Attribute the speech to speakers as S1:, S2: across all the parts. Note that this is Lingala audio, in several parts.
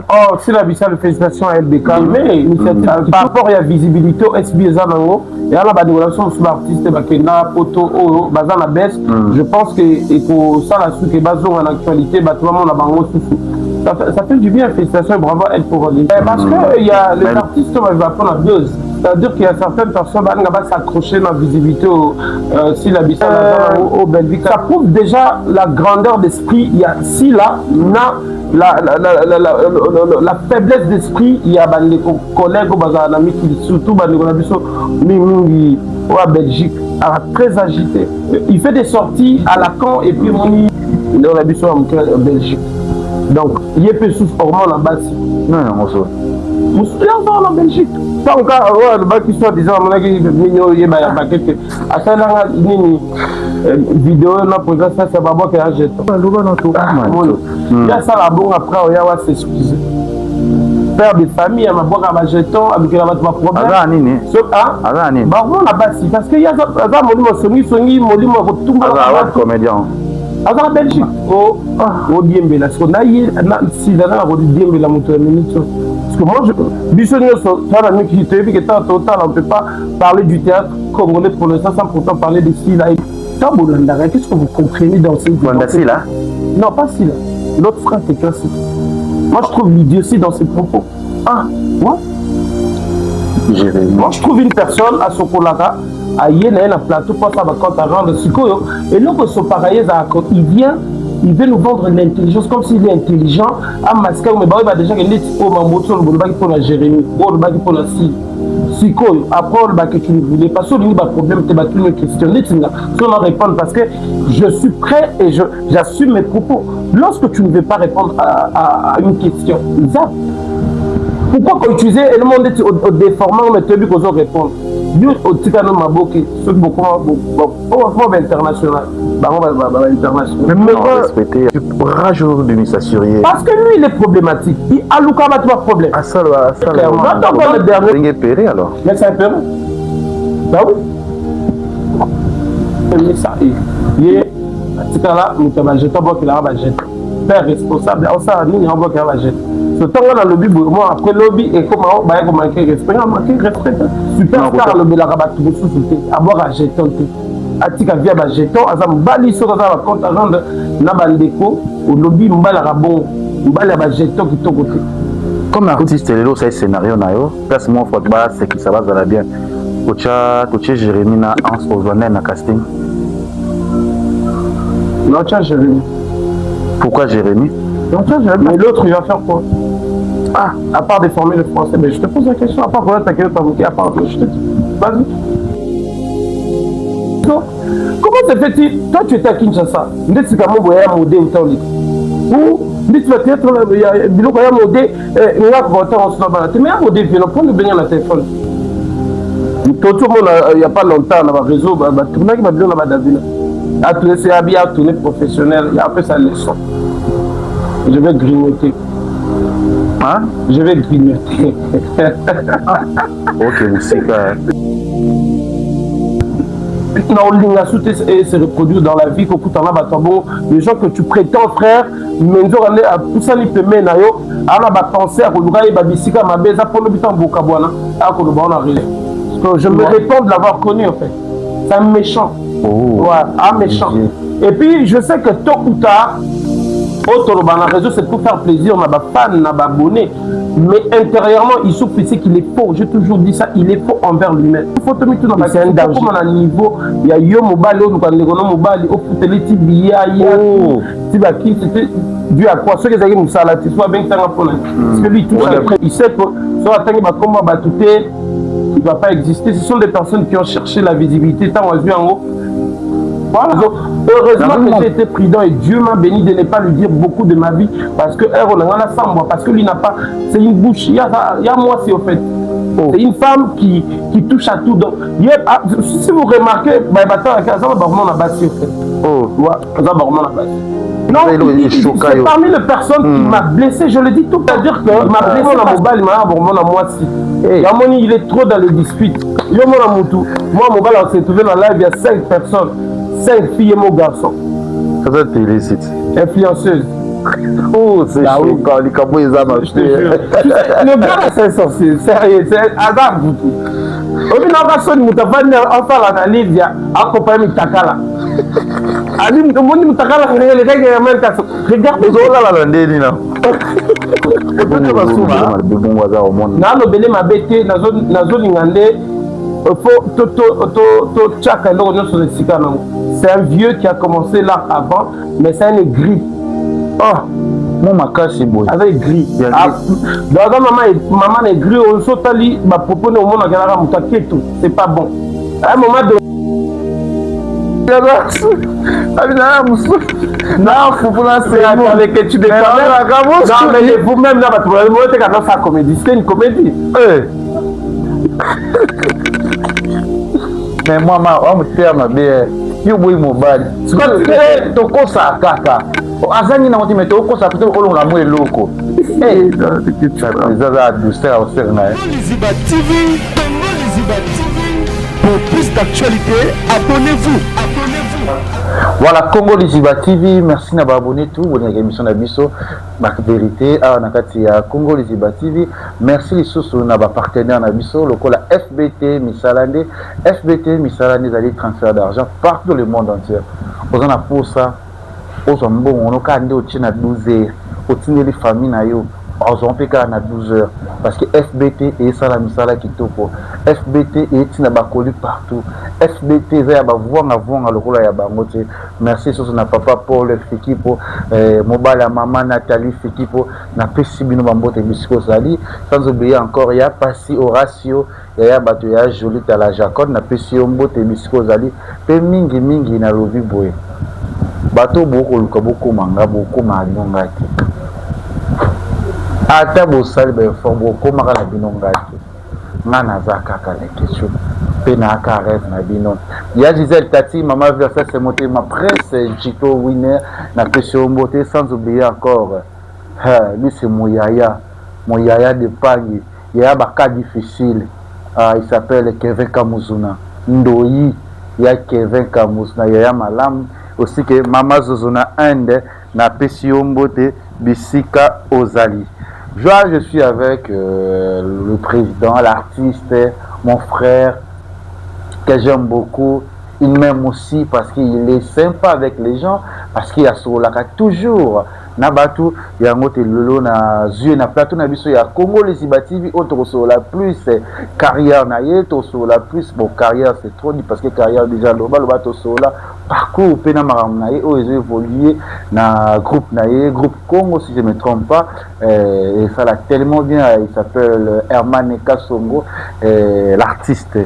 S1: Oh, c'est la félicitations à LBK. Mais par rapport à la visibilité, SB Zanango, et à la badolation sur l'artiste Bakena, Poto, Bazana Bess, je pense que ça, la suite est basée en actualité, tout le monde a bango sous. Ça fait du bien, félicitations et bravo à elle pour lui. Parce que les artistes vont prendre la buzz. C'est-à-dire qu'il y a certaines personnes qui vont s'accrocher dans la visibilité si la Bissau au Belgique. Ça prouve déjà la grandeur d'esprit. Il y a si là, la faiblesse d'esprit, il y a des collègues ou des amis qui surtout en Belgique, très agité. Il fait des sorties à Lacan et puis on y dans la Bissau en Belgique. Donc, il y a peu sous hormones en bas.
S2: Non, on se
S1: en Belgique. Tant que le bac qui soit disant, on a dit que il y a un paquet. À ça, là, vidéo, ça, c'est pas bon qu'il y a un jeton. Il y a ça là, bon, après, il y a s'excuser. Père de famille, ma boîte à jeton, avec la problème. Parce qu'il y a un
S2: comédien.
S1: En Belgique, au Diembe, parce qu'on a eu si la Diembe la moto parce que moi, on ne peut pas parler du théâtre congolais pour l'instant sans pourtant parler de Sila. Qu'est-ce que vous comprenez dans ces
S2: Sila?
S1: Non, pas Sila. L'autre frère est classique. Moi, je trouve l'idiotie dans ses propos. Moi, je trouve une personne à Sokolaka. Il y a un plateau pour ça, quand on rend le et donc, il vient, il veut nous vendre l'intelligence comme s'il est intelligent. À masquer, mais il va déjà que les types pour la Jérémie, pour la après, tu ne voulais pas, sur le problème, tu as une question. On répondre parce que je suis prêt et j'assume mes propos. Lorsque tu ne veux pas répondre à une question, pourquoi utiliser le monde au déformant, mais tu as vu qu'on répondre? Au Ticano Maboki, ceux qui beaucoup international.
S2: Mais respecter, tu pourras jour de s'assurer.
S1: Parce que lui, il est problématique. Il a le cas de problème.
S2: Ah, ça, le dernier péré alors.
S1: Mais ça est péré. Bah oui. Mais ça, il est. Ticala, nous avons jeté un bloc, il a jeté. Père responsable, on s'est mis en bloc, il a jeté. Ce temps-là, dans le lobby, moi, après le lobby, et comment on va manquer respect, on manque respect. Superstar, le lobby, la rabat, tout sous à boire à jeton. À tika via à jeton, à ça, m'bali sur la compte à rendre, n'a pas le déco, au lobby, m'bali à rabon, m'bali à jeton qui est côté.
S2: Comme artiste, c'est un scénario, place moi, faut que c'est que ça va bien. Coach Jérémy, en se rejoignant dans casting.
S1: Non, tiens, Jérémy.
S2: Pourquoi Jérémy?
S1: Mais l'autre, il va faire quoi? À part déformer le français, mais je te pose la question, à part quoi ta question, à part je te dis, vas-y. Comment se fait-il? Toi, tu étais à Kinshasa, tu as modé ou tu vas être modé, il a voté en ce moment. Tu m'as modé, il a pris le bain dans le téléphone. Tout le monde, il n'y a pas longtemps, dans le réseau, tout le monde qui va bien dans la ville. À tourner, c'est habillé à tourner professionnel, et après ça leçon. Je vais grignoter. Je vais grignoter.
S2: Ok, c'est clair.
S1: Non, l'ingasouté se reproduire dans la vie, les gens que tu prétends frère, mais nous allons à tout ça, ils te mettent dans le penser à Koulougaï, Babisika, Mabeza, pour le bitan Bokaboana, à Kouloubaana. Je me réponds de l'avoir connu en fait. C'est un méchant. Un méchant. Et puis, je sais que tôt ou tard, réseau, c'est pour faire plaisir, on a des fans, on a des abonnés. Mais intérieurement, il souffre ici qu'il est faux. J'ai toujours dit ça, il est faux envers lui-même. Il faut te mettre dans un danger. Comme à un niveau, il y a yo mobile, on a mobile, au foot, les types qui c'était dû à quoi? Ceux qui ont ça, tu vois bien que ça parce que lui, il touche après. Il sait que sur la tête, comment il ne va pas exister. Ce sont des personnes qui ont cherché la visibilité. Tant on a vu en haut. Voilà. Donc, heureusement que j'ai été prudent et Dieu m'a béni de ne pas lui dire beaucoup de ma vie parce que parce que lui n'a pas. C'est une bouche. Il y a moi, c'est au fait. C'est une femme qui touche à tout. Donc, si vous remarquez, non, c'est parmi les personnes qui m'a blessé. Je le dis tout, c'est-à-dire qu'il m'a blessé dans mon bal, il m'a vraiment à moi aussi. Il est trop dans les disputes. Moi, mon bal, on s'est trouvé dans la live, il y a 5 personnes. 5 filles et mon garçon.
S2: Ça doit être illicite.
S1: Influenceuse.
S2: Oh, c'est chaud quand les cabos ils ont
S1: Je te jure. Le gars là, c'est un sorcier, sérieux, c'est un hasard boutou. Au bout d'un son, nous avons enfin l'analyse, accompagné Takala. Ali, le monde Takala, regarde les autres là, là, nano bele mabete nazo lingande faut to chaka ndo nyonso na sika nango. C'est un vieux qui a commencé là avant, mais c'est un gris. Oh,
S2: mon makasi boy
S1: avec gris. Dans maman est gris, on sautali ba propos au monde na kana mutaki tout. C'est pas bon. À un moment de non, faut avec que tu déclares. Non, mais vous-même, là, c'est comédie. C'est une comédie.
S2: Mais moi, on me fait ma belle. You boy mobile. Tu connais ton cosa kaka. Azani na motivé ton cosa peut-être qu'on l'a moins loco. Eh, ça va douceur au cerveau.
S3: Liziba TV, Liziba TV. Pour plus d'actualité, abonnez-vous.
S2: Voilà, Congo Liziba TV, merci na abonné tout, vous avez émission d'Abisso, ma vérité, à Nakatia, Congo Liziba TV, merci les sous na partenaire d'Abisso, le col FBT Misalande, FBT Misalande, allez transfert d'argent partout dans le monde entier. Vous en avez pour ça, vous en bon, on a qu'à aller au Tchina 12 heures, au Tchina les familles na yo. On peut qu'à 12 heures parce que FBT et ça la misala qui topo FBT et tina bakoli partout FBT za ba voir le rôle ya bangote. Merci sur na papa Paul Fikipo mobile à maman Nathalie Fikipo na pesi bino bambote bisiko sali sans oublier encore ya Passi Horacio ya bato ya joli ta la Jacob na pesi mbote bisiko sali pe mingi na lobi boy bato boko luka boko manga boko manonga ki ata bosali bainforme okomaka na bino ngaki nga naza kaka na question mpe na aka rêve na bino ya Gisèle Tati mama versa se motema presse Jito Winner na pesi mbote sans oublier encore lui c'est Moyaya de Pangi yaya baka difficile il s'appelle Kevin Kamuzuna Ndoyi ya Kevin Kamuzuna yaya malamu aussi que mama Zozona Inde na pesi mbote bisika ozali. Je suis avec le président, l'artiste, mon frère, que j'aime beaucoup. Il m'aime aussi parce qu'il est sympa avec les gens, parce qu'il y a sur la toujours. Nabatu, il y a un autre lolo na zue na plateau na biso ya Congo Liziba TV autre sur la plus carrière na yeto sur la plus bon carrière c'est trop dit parce que carrière déjà le bato sur la parcours pena maram na o ils évolué na groupe groupe Congo si je me trompe pas et ça l'a tellement bien il s'appelle Herman Kasongo l'artiste.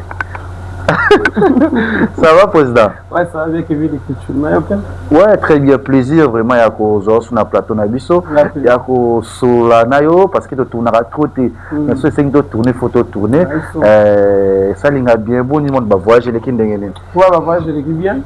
S2: Ça va président?
S1: Ouais, ça va bien Kevin l'écriture.
S2: Ouais, très bien, plaisir vraiment ya ko zo sur na plateau na biso ya ko sola na yo parce que tu tournera trop mais ce c'est que tourner photo tourner ça linga bien bon ni monde va voyager les kindengene.
S1: Ouais, va voyager les bien.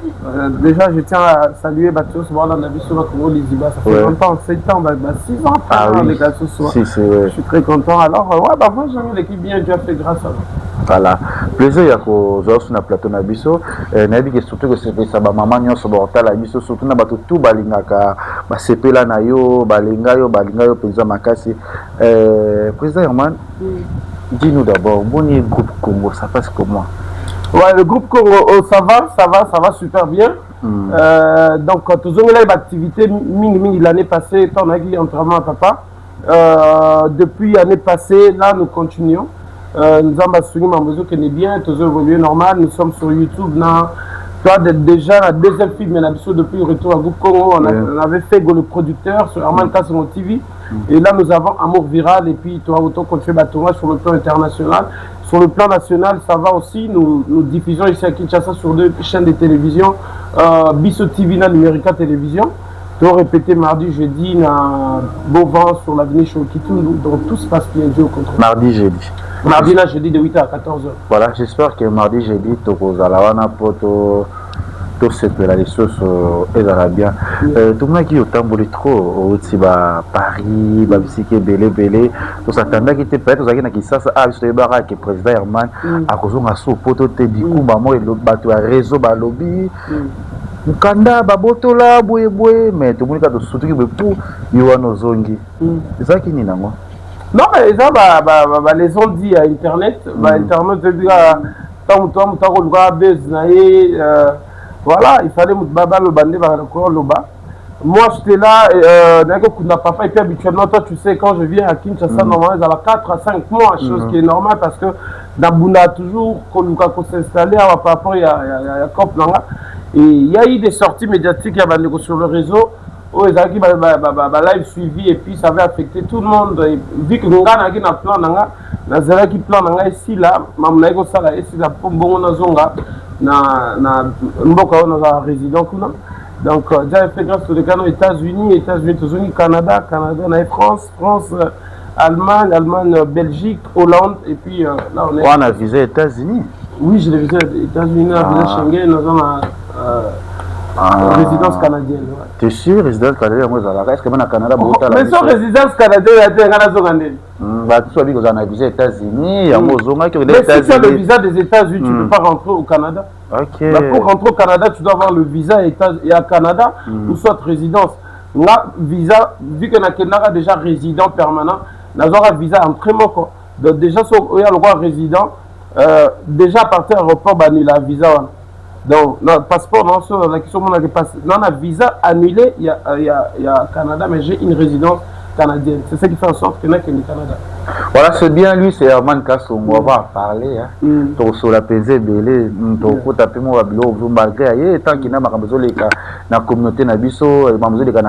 S1: Déjà je tiens à saluer Baptiste voilà na biso na Congo Liziba ça fait longtemps 7 ans 6 ans les gars ce soir. Je suis très content alors ouais bah voyager l'équipe bien Dieu a fait grâce à nous.
S2: Voilà, plaisir ya ko zo sur na plateau na biso na bi que surtout que c'est ça ba maman nyonso ba otala biso surtout na bato tout balingaka ba sepela na yo balinga yo président makasi président Herman dis-nous d'abord boni groupe Congo ça passe comment?
S1: Ouais, le groupe Congo ça va super bien. Donc toujours là l'activité ming l'année passée on a dit entraînement à papa depuis l'année passée là nous continuons. Nous avons souligné ma mesure qui est bien, tous évolué normal. Nous sommes sur YouTube. Déjà la deuxième film, depuis le retour à Groupe Congo, on avait fait Go le producteur sur Herman Kasongo TV. Et là, nous avons Amour Viral. Et puis, toi, autant qu'on fait tournage sur le plan international. Sur le plan national, ça va aussi. Nous diffusons ici à Kinshasa sur 2 chaînes de télévision. Bisso TV, Numérica Télévision. Tout répété mardi, jeudi, na Beauvant sur l'avenue Chokitou. Donc tout se passe bien, Dieu au contrôle.
S2: Mardi, jeudi.
S1: Mardi, là, jeudi de 8h à 14h.
S2: Voilà, j'espère que mardi, jeudi, tu vas pour tout ce que la ressource est bien. Tout le monde qui est au tambour trop, aussi Paris, Babisike, Belé, tout ça, qui était peut-être qui ça, c'est le président Herman, à cause de son poteau, du coup, moi, le bateau à réseau, lobby. mukanda babotola boye mais tout le monde ka to surtout que pour yoano zongi ça qui ni nango
S1: non mais ça les ont dit à internet internet tant le buzz voilà il fallait baba le bandé loba. Moi j'étais là papa et puis habituellement toi tu sais quand je viens à Kinshasa normalement ça va 4 à 5 mois chose qui est normale parce que Nabuna toujours qu'on s'installer par rapport à Cop et il y a eu des sorties médiatiques sur le réseau où ils ont live suivi et puis ça avait affecté tout le monde et vu que nous avons un plan qui plan ici là mamlaiko sala ici là pour bon nazonga na mboka na résident kuna. Donc, j'ai fait grâce aux États-Unis, Canada, France, Allemagne, Belgique, Hollande, et puis là on est.
S2: On a visé les États-Unis.
S1: Oui, je l'ai visé les États-Unis, on a visé Schengen, nous avons résidence canadienne. Ouais.
S2: Tu es sûr, résidence canadienne, est-ce que au Canada,
S1: mais sans résidence canadienne, il y a des
S2: gens qui ont visé les États-Unis, il y a des gens qui ont
S1: mais si tu as le visa des États-Unis, tu ne peux pas rentrer au Canada.
S2: Okay.
S1: Bah, pour rentrer au Canada, tu dois avoir le visa et à Canada ou soit résidence. Là, visa, vu que Canada déjà résident permanent, nous avons un visa en très bon. Donc déjà, si il y a le droit résident, déjà à partir de l'aéroport, il y a le visa. Donc, le passeport, non, la question de non, un visa annulé, il y a Canada, mais j'ai une résidence canadienne. C'est ça qui fait en sorte qu'il n'y a que le Canada.
S2: Voilà, c'est bien lui, c'est Herman Kasso. On va en parler. Sur la pesée, belé, malgré tant qu'il y a la communauté nabiso, les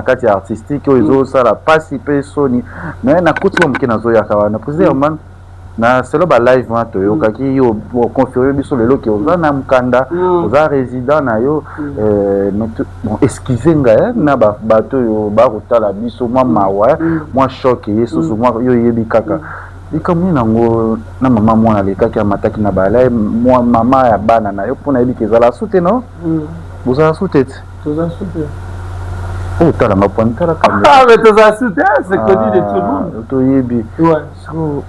S2: kati artistique, ils ont ça la participer Sony. Mais na coutume qui n'a zoya kawana. Président Herman, na selo ba live hein to kaki yo confirmer biso lelo ki oza na mukanda oza résident na yo bon excusez nga na bato yo ba kotala biso mwa mawa mwa choc yeso moi yo yebi kaka ikamu nango na mama mwana lekaki amataki na balai mwa mama ya bana na yo pona yebi kezala sute no bozala sute
S1: toza sute.
S2: Oh, tu as la mapointe,
S1: ah, mais tu as soutenu, c'est connu de tout le monde.
S2: Tu yebi. Ouais. So,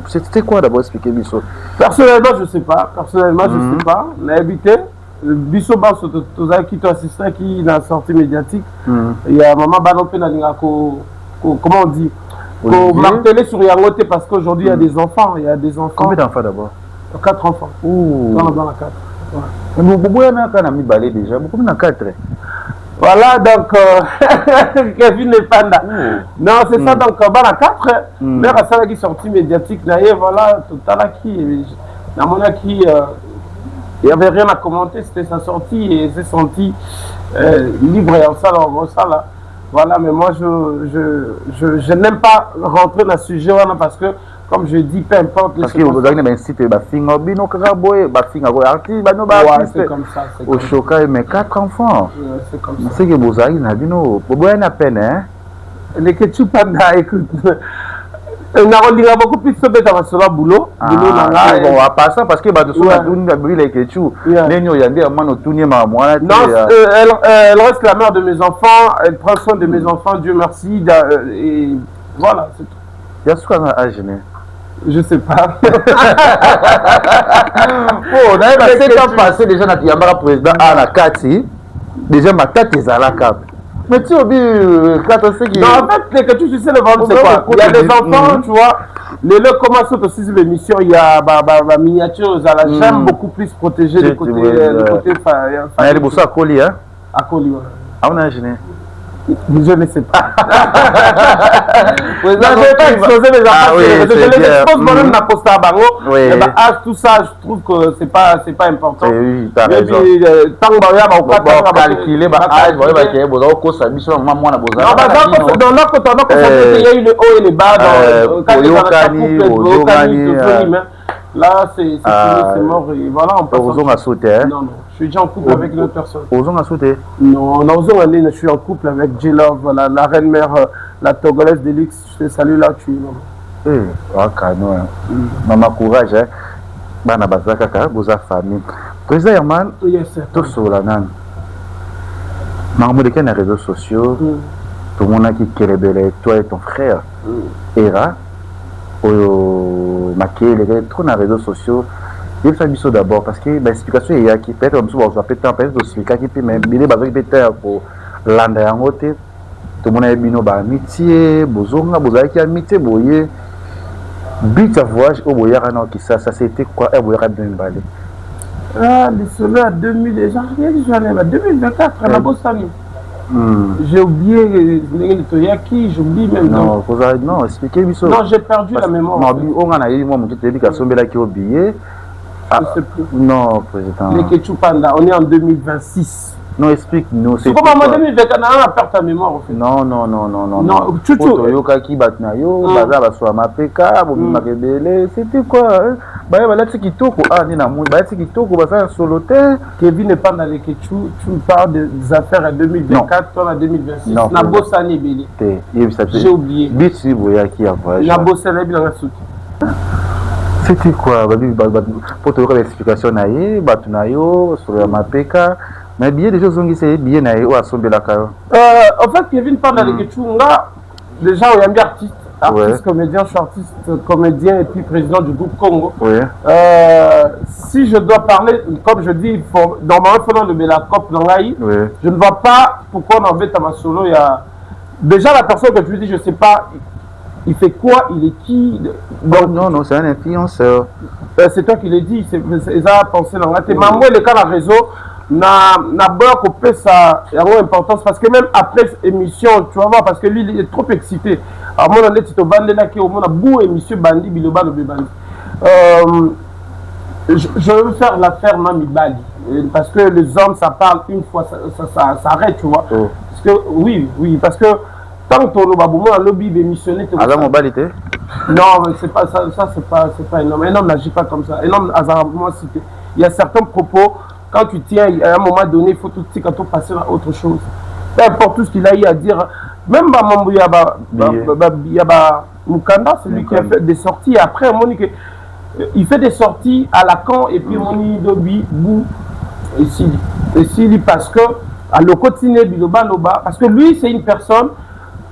S2: c'était quoi d'abord expliquer Bisso?
S1: Personnellement, je sais pas. Je sais pas. On a habité. Bisso, qui t'a assisté, qui n'a sorti médiatique. Il y a maman Banopé comment on dit? Pour marteler sur Yangote parce qu'aujourd'hui il y a des enfants.
S2: Combien d'enfants d'abord?
S1: 4 enfants.
S2: Ouh.
S1: Dans la 4.
S2: Mais beaucoup de mis balé déjà, beaucoup de 4.
S1: Voilà, donc Kevin n'est pas là. Non, c'est ça, donc on a 4. Mais à ça qui est sorti médiatique, voilà, tout à l'heure qui, il n'y avait rien à commenter, c'était sa sortie et c'est senti libre et en salle, là. Voilà, mais moi je n'aime pas rentrer dans ce sujet parce que comme je dis, peu importe.
S2: Parce que vous avez un site, c'est comme ça. Au chocat, mais 4 enfants.
S1: C'est comme ça.
S2: C'est que vous avez une peine, hein?
S1: Les ketchup, écoute. On a beaucoup plus de boulot.
S2: On va pas ça parce que les ketchup. Non,
S1: elle reste la mère de mes enfants. Elle prend soin de mes enfants, Dieu merci. Et voilà, c'est tout.
S2: Il y a ce qu'on a à gêner.
S1: Je sais pas.
S2: Oh, on a 7 ans passé déjà dans le président Anna Kati. Déjà, ma tête est à la cap. Mais tu as vu, quand on sait qu'il y a.
S1: Non, en fait, que tu sais, le ventre, c'est quoi? Il y a des enfants, tu vois. Les leux commencent aussi l'émission. Il y a ma miniature. J'aime beaucoup plus protéger le côté.
S2: Il y a des boussons à colis, hein?
S1: À colis, ouais.
S2: Ah, on a gêné.
S1: Je ne sais pas. Je ne vais pas exposer les enfants. Je les expose moi-même dans poste à Bango. Tout ça, je trouve que c'est pas important.
S2: Oui, tu as raison.
S1: Tant que tu
S2: as calculé, dans
S1: notre côté, il y a eu le haut et le bas. Là, c'est fini, c'est mort. Et voilà, on passe.
S2: À sauter,
S1: non, je suis déjà en couple avec une autre personne.
S2: Osons à sauter?
S1: Non, je suis en couple avec J-Love, la reine-mère, la Togolaise de luxe. Je te salue là, tu es
S2: maman. Maman, courage, hein. Bana bazaka ka boza famille. Président Herman, tout sur la nan. Maman de les réseaux sociaux, tout le monde qui kélébélé, toi et ton frère, Era, maquillé les trop dans les réseaux sociaux. Il faut biso d'abord parce que l'explication est qui peut-être comme ça on va peut-être expliquer qui peut mais il est basé peut-être pour landa yango te tout le monde a bino ba amitié bozonga bozaki amitié boye but à voyage au boya kana qui ça c'était quoi et boya de Mbale
S1: ah les solos à 2000 déjà rien du journée 2024 la Bosnie. J'ai oublié les Toyaki, j'oublie même.
S2: Non, non, expliquez biso.
S1: Non, j'ai perdu la mémoire.
S2: Non, on a eu moi mon petit éducation bela qui oublié.
S1: Je sais plus.
S2: Non, président.
S1: Les Ketchupanda, on est en 2026.
S2: Non, explique-nous.
S1: C'est comme en 2024, on a perdu ta mémoire en fait.
S2: Non.
S1: Non, Tchouchou.
S2: Toyoka qui bat na yo, baza ba so ma peka, bo makebele, c'était quoi? Bah voilà c'est kitoko ah ni na mou, bah c'est kitoko baza soloté.
S1: Kevin n'est pas dans les Ketchou, tu parles des affaires à 2024, toi en 2026.
S2: Non.
S1: Na Bossani Beli. J'ai oublié.
S2: Bitsi boyaki à voyage.
S1: Na Bossani Beli na Souki.
S2: C'était quoi? Pour te donner l'explication naïe, batunayo sur ma peka. Mais bien des choses ont dit bien naïe ou à son belaka.
S1: En fait, Kevin parle dans les Ketchou. Déjà, il y a un artiste. Artiste, comédien, je suis artiste, comédien et puis président du groupe Congo.
S2: Oui.
S1: Si je dois parler, comme je dis, normalement, il faut le Belacop dans l'AI.
S2: Oui.
S1: Je ne vois pas pourquoi on en veut à ma solo. Il y a... Déjà, la personne que je lui dis, je ne sais pas, il fait quoi, il est qui.
S2: Donc, non, c'est un influenceur.
S1: C'est toi qui l'as dit, c'est ça pensé dans la tête. Mais moi, le cas dans le réseau, n'a pas coupé ça, il y a une importance parce que même après l'émission, tu vas voir, parce que lui, il est trop excité. Alors, moi, tu te vends là, qui au moins a beau émission Bandi, Biloba, le Bandi. Je veux faire l'affaire Mami Bali. Parce que les hommes, ça parle une fois, ça arrête, tu vois.
S2: Oh.
S1: Parce que, oui, parce que tant que le lobby démissionné.
S2: Adam Mobilité?
S1: Non, mais c'est pas ça, c'est pas énorme. Un homme n'agit pas comme ça. Un homme, moi, cité. Il y a certains propos. Quand tu tiens, à un moment donné, il faut tout de suite passer à autre chose. Peu importe tout ce qu'il a eu à dire. Même Mambo Yaba Mukanda, c'est lui qui a fait des sorties. Et après, il fait des sorties à Lacan et puis Moni Dobi, Bou et Sili. Parce que, à le quotidien, Biloba, Loba, parce que lui, c'est une personne,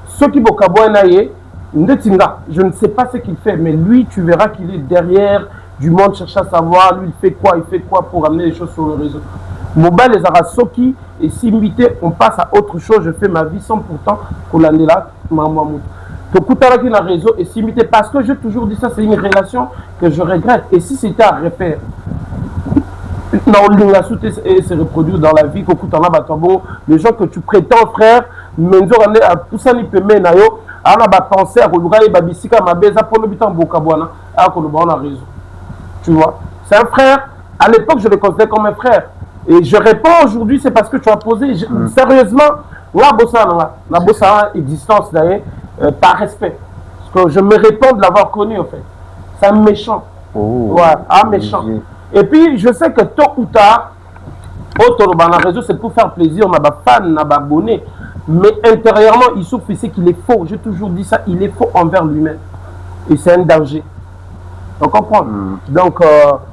S1: ceux qui Bokaboa Naye, je ne sais pas ce qu'il fait, mais lui, tu verras qu'il est derrière. Du monde cherche à savoir, lui il fait quoi pour amener les choses sur le réseau. Mobile les Arasoki et Simbité, on passe à autre chose, je fais ma vie sans pourtant pour l'année là, Mamouamou. Tokutara qui est dans le réseau et Simbité, parce que j'ai toujours dit ça, c'est une relation que je regrette. Et si c'était à refaire, non, la soute se reproduire dans la vie, les gens que tu prétends frère, Menzo à Poussani Peme Nayo, on a pensé à Kolugai Babisika Mabeza pour le bitan Bokabwana, à Kolubana réseau. Tu vois, c'est un frère. À l'époque, je le considère comme un frère. Et je réponds aujourd'hui, c'est parce que tu as posé. Sérieusement, la bossa existence d'ailleurs, par respect. Parce que je me réponds de l'avoir connu en fait. C'est un méchant.
S2: Oh,
S1: ouais, un méchant. Et puis, je sais que tôt ou tard, autre dans le réseau, c'est pour faire plaisir. On a des fans, on a des abonnés. Mais intérieurement, il souffre, il sait qu'il est faux. J'ai toujours dit ça, il est faux envers lui-même. Et c'est un danger. On comprend. Donc,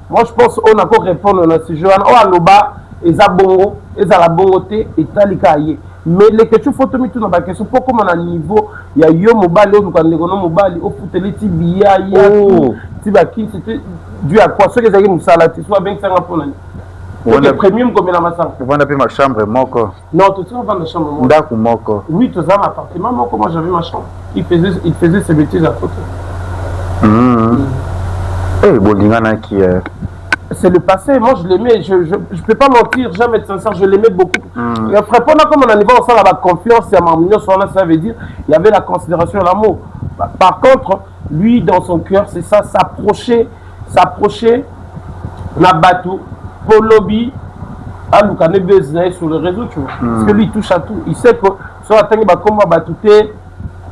S1: moi je pense qu'on a encore répondre à ce jeu. On a l'oba, et ça bongo, et ça la bongoté, et talikaye. Mais les questions photo tout dans la question, pour comment à niveau, il y a yo mobile, il y a mobile, au foot, les tibia, il y a tout. Tibaki, c'était dû à quoi? Ceux qui ont ça là, tu sois bien que ça pour l'année. On a premium comme la masse.
S2: On a pris ma chambre, moko.
S1: Non, tout ça, on va dans la chambre.
S2: D'accord, moko.
S1: Oui, tout ça, appartement, moko, moi j'avais ma chambre. Il faisait ses bêtises à côté.
S2: Qui
S1: c'est le passé, moi je l'aimais, je ne peux pas mentir, jamais être sincère, je l'aimais beaucoup. Après, pendant comme on a niveau, on sent la confiance et à ma ça veut dire il y avait la considération et l'amour. Par contre, lui dans son cœur, c'est ça, s'approcher, la bateau, pour lobby, à Lukane Bezna sur le réseau, tu vois. Parce que lui il touche à tout, il sait que sur la tête, comme on va batouter,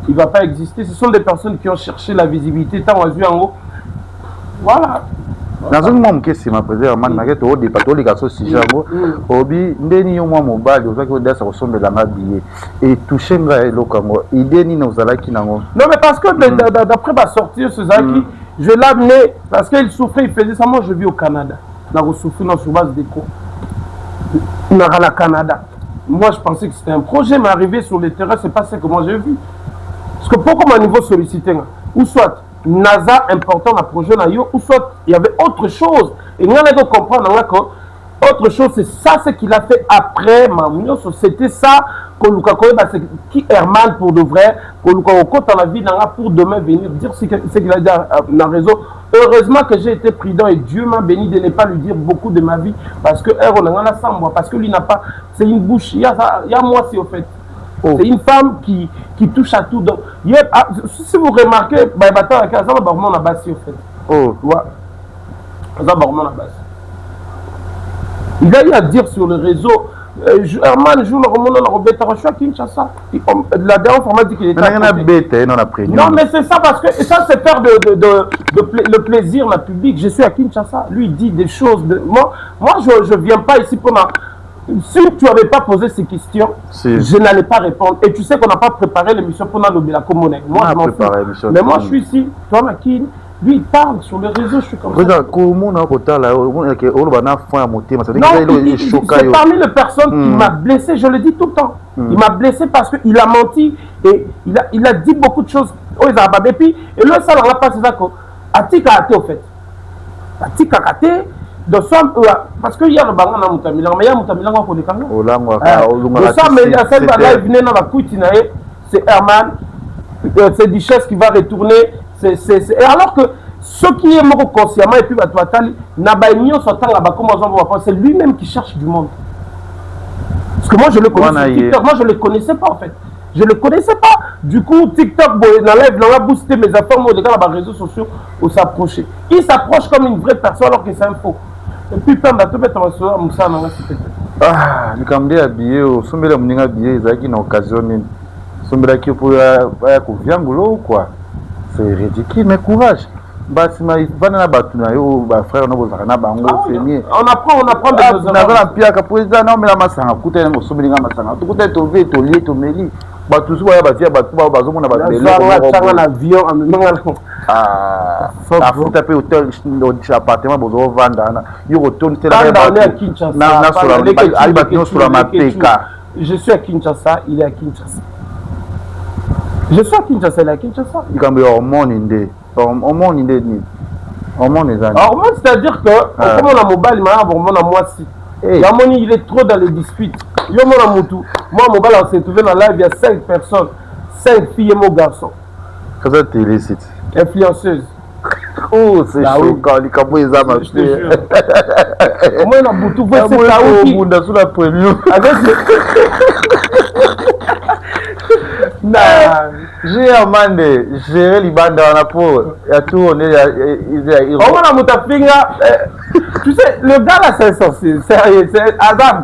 S1: il ne va pas exister. Ce sont des personnes qui ont cherché la visibilité, tant on a vu en haut. Voilà.
S2: Dans un moment que c'est ma présidente, man, ma guette au départ, les garçons si j'avoue, obi, ndeni yo moi mobile, vous savez que ça ressemble à la billet et toucher nga lokango, idée ni nous allons qui nango. Non mais parce que d'après ma sortie ce Zaki, je l'ai amené parce qu'il souffrait, il faisait ça. Moi je vis au Canada, n'a souffert dans sur base d'éco, n'a la Canada. Moi je pensais que c'était un projet, mais arrivé sur le terrain, c'est pas ce que moi j'ai vu. Parce que pourquoi mon niveau sollicité, ou soit
S1: naza important na projet na yo ou soit il y avait autre chose et on a comprendre là que autre chose c'est ça ce qu'il a fait après Mamio c'était ça qu'on c'est qui Herman pour de vrai qu'on compte dans la vie pour demain venir dire ce qu'il a dit dans le réseau. Heureusement que j'ai été prudent et Dieu m'a béni de ne pas lui dire beaucoup de ma vie parce que parce que lui n'a pas c'est une bouche il y a moi c'est au fait. Oh. C'est une femme qui touche à tout. Donc, si vous remarquez, il a eu à dire sur le réseau, Herman joue le suis à Kinshasa. La dernière fois, on m'a dit qu'il était non, mais c'est ça parce que ça, c'est faire le plaisir dans le public. Je suis à Kinshasa. Lui, il dit des choses. Moi, je ne viens pas ici pour... Si tu n'avais pas posé ces questions, je n'allais pas répondre. Et tu sais qu'on n'a pas préparé l'émission pour nous la communauté. Moi, je m'en fous. Mais moi, je suis ici. Toi, Makine, lui, il parle sur les réseaux. Je suis comme ça. C'est parmi les personnes qui m'a blessé. Je le dis tout le temps. Il m'a blessé parce qu'il a menti et il a dit beaucoup de choses. Et puis, et là, ça n'a pas c'est ça. Atika a été au fait. Atika a été. Parce qu'il y a le bangan à Moutamilan, mais il y a Moutamilan pour les camions. C'est Herman, c'est Duchesse qui va retourner. Et alors que ce qui est mort consciemment et puis c'est lui-même qui cherche du monde. Parce que moi je le connaissais sur TikTok, moi je ne le connaissais pas en fait. Je ne le connaissais pas. Du coup, TikTok, dans live, on a boosté mes affaires, moi, les réseaux sociaux, on s'approcher. Il s'approche comme une vraie personne alors que c'est un faux. Et puis, quand on a tout mettre en soi, Moussa, on a cité.
S2: Ah, le camdé habillé, au sommet de mon habillé, ils ont une occasion. Sommet qui pour viangulo ou quoi. C'est ridicule, mais courage. Bah, si ma vanna batuna yo, bah frère, on a besoin d'un bango, c'est mieux. On apprend des choses. On a la pierre qui pose là, non, mais la masse, on a coûté un sommet de la masse. Tout côté, tu veux, tu lis, tu me lis. Tout ça, il y a un avion. Ah, faut taper hôtel, appartement, vous vendre. Il retourne
S1: à Kinshasa. Je suis à Kinshasa, il est à Kinshasa. Je suis à Kinshasa, il est à Kinshasa.
S2: Il y a un hormone. Hormone,
S1: c'est-à-dire que, comme on a mobile, il y a moi aussi. Il est trop dans les disputes. Moi, mobile, on s'est trouvé dans live, il y a 5 personnes, 5 filles et mon garçon.
S2: Qu'est-ce que tu es
S1: influenceuse.
S2: Oh, c'est chaud quand les cabos ils ont acheté.
S1: Moi, il y a beaucoup de gens qui sont
S2: j'ai un man de gérer les bandes dans la peau. Il y a tout, on est.
S1: Tu sais, le gars là, c'est sorcier. C'est hasard.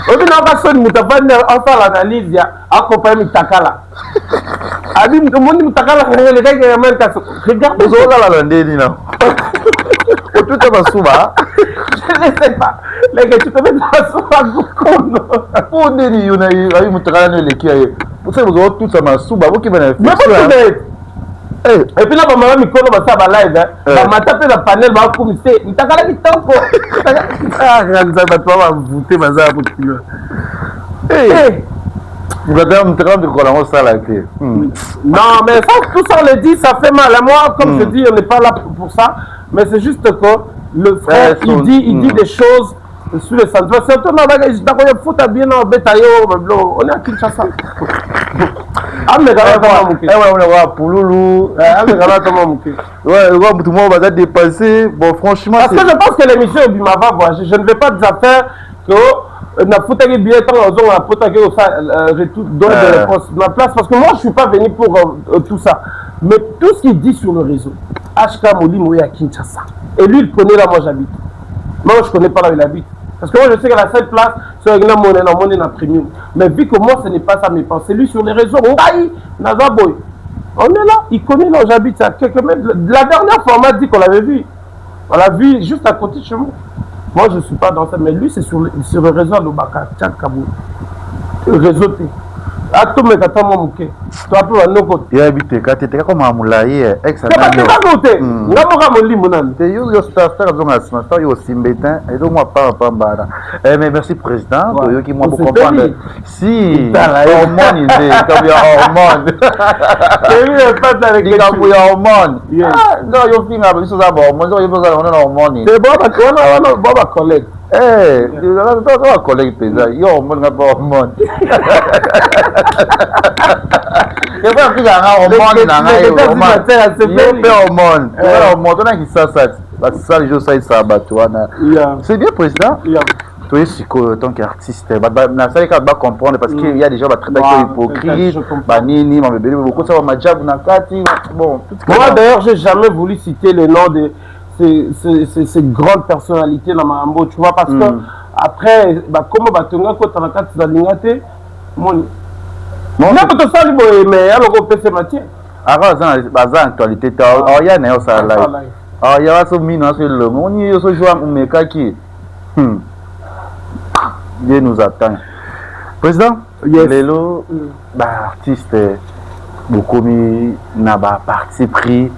S1: Au final, personne ne fait l'analyse. Il y a accompagné Takala. A dit, mon Takala, les gars qui amènent ta. Regarde,
S2: vous avez la landée, non? Au tout est ma souba.
S1: Je ne sais pas. Les gars, tu te mets dans la souba.
S2: Pour dire, il y a eu mon Takala, les qui a eu. Vous savez, vous avez tout ça, ma souba. Vous qui venez
S1: faire. Et puis là, maman, il y a un live. Ma tapé dans le panel, ma commissaire. Il t'a calé du temps. Ah, regarde ça, tu vas voter, ma zara pour tuer.
S2: Vous avez un train de collant ça là.
S1: Non, mais ça, tout ça, on le dit, ça fait mal. Moi, comme je dis, on n'est pas là pour ça. Mais c'est juste que le frère, il dit des choses sur les sentiments. C'est un peu mal. Je t'ai foutu à bien en bétail. On est à Kinshasa. Ah, mais
S2: on va pour Loulou. Tout le monde va dépasser. Bon, franchement.
S1: Parce que je pense que l'émission est Bimava. Je ne vais pas des affaires que. Na foutu bien temps, on a foutu donner des réponses ma place. Parce que moi, je ne suis pas venu pour tout ça. Mais tout ce qu'il dit sur le réseau, HK Moli Moui à Kinshasa. Et lui, il connaît là, moi j'habite. Moi, je ne connais pas là où il habite. Parce que moi, je sais que la seule place, c'est avec la monnaie premium. Mais vu que moi, ce n'est pas ça mes pensées. Lui, sur les réseaux, Nazaboy. On est là, il connaît là où j'habite. Quelques mètres. La dernière fois, on m'a dit qu'on l'avait vu. On l'a vu juste à côté de chez moi. Moi, je ne suis pas dans ça. Mais lui, c'est sur le réseau de Baka, Tchad Kabou. Le réseau T. atomeka ta mwa moke to ape banoko
S2: ya habite kate te comme amulaye ex
S1: te te nga moka molimo nani
S2: te yo star zonga star yo simbetin et donc moi pas bana mais merci président to yo ki moi pour comprendre si hormone ide comme ya hormone
S1: et pas dans les
S2: comme ya hormone non yo finga biso za hormone yo besoin on hormone
S1: te bon collègue
S2: toi collègue président yo hormone nga pas hormone et pas que ça hormone na ngai hormone on a qui ça ça les jours ça batouana c'est bien président toi siko tant qu'artiste na ça ka ba comprendre parce qu'il y a des gens très hypocrites banini ma bébé beaucoup ça ma job na kati bon
S1: moi d'ailleurs j'ai jamais voulu citer le nom de ces grandes personnalités dans ma mambo tu vois parce que après comment batonga ko tana kati za lingate moni non to sali boye mais alors on peut se matière
S2: avant ça actualité oh ya na yo ça live oh ya so mino so le on y so joa meka ki Dieu nous attend. Président, lelo artiste beaucoup na ba parti pris,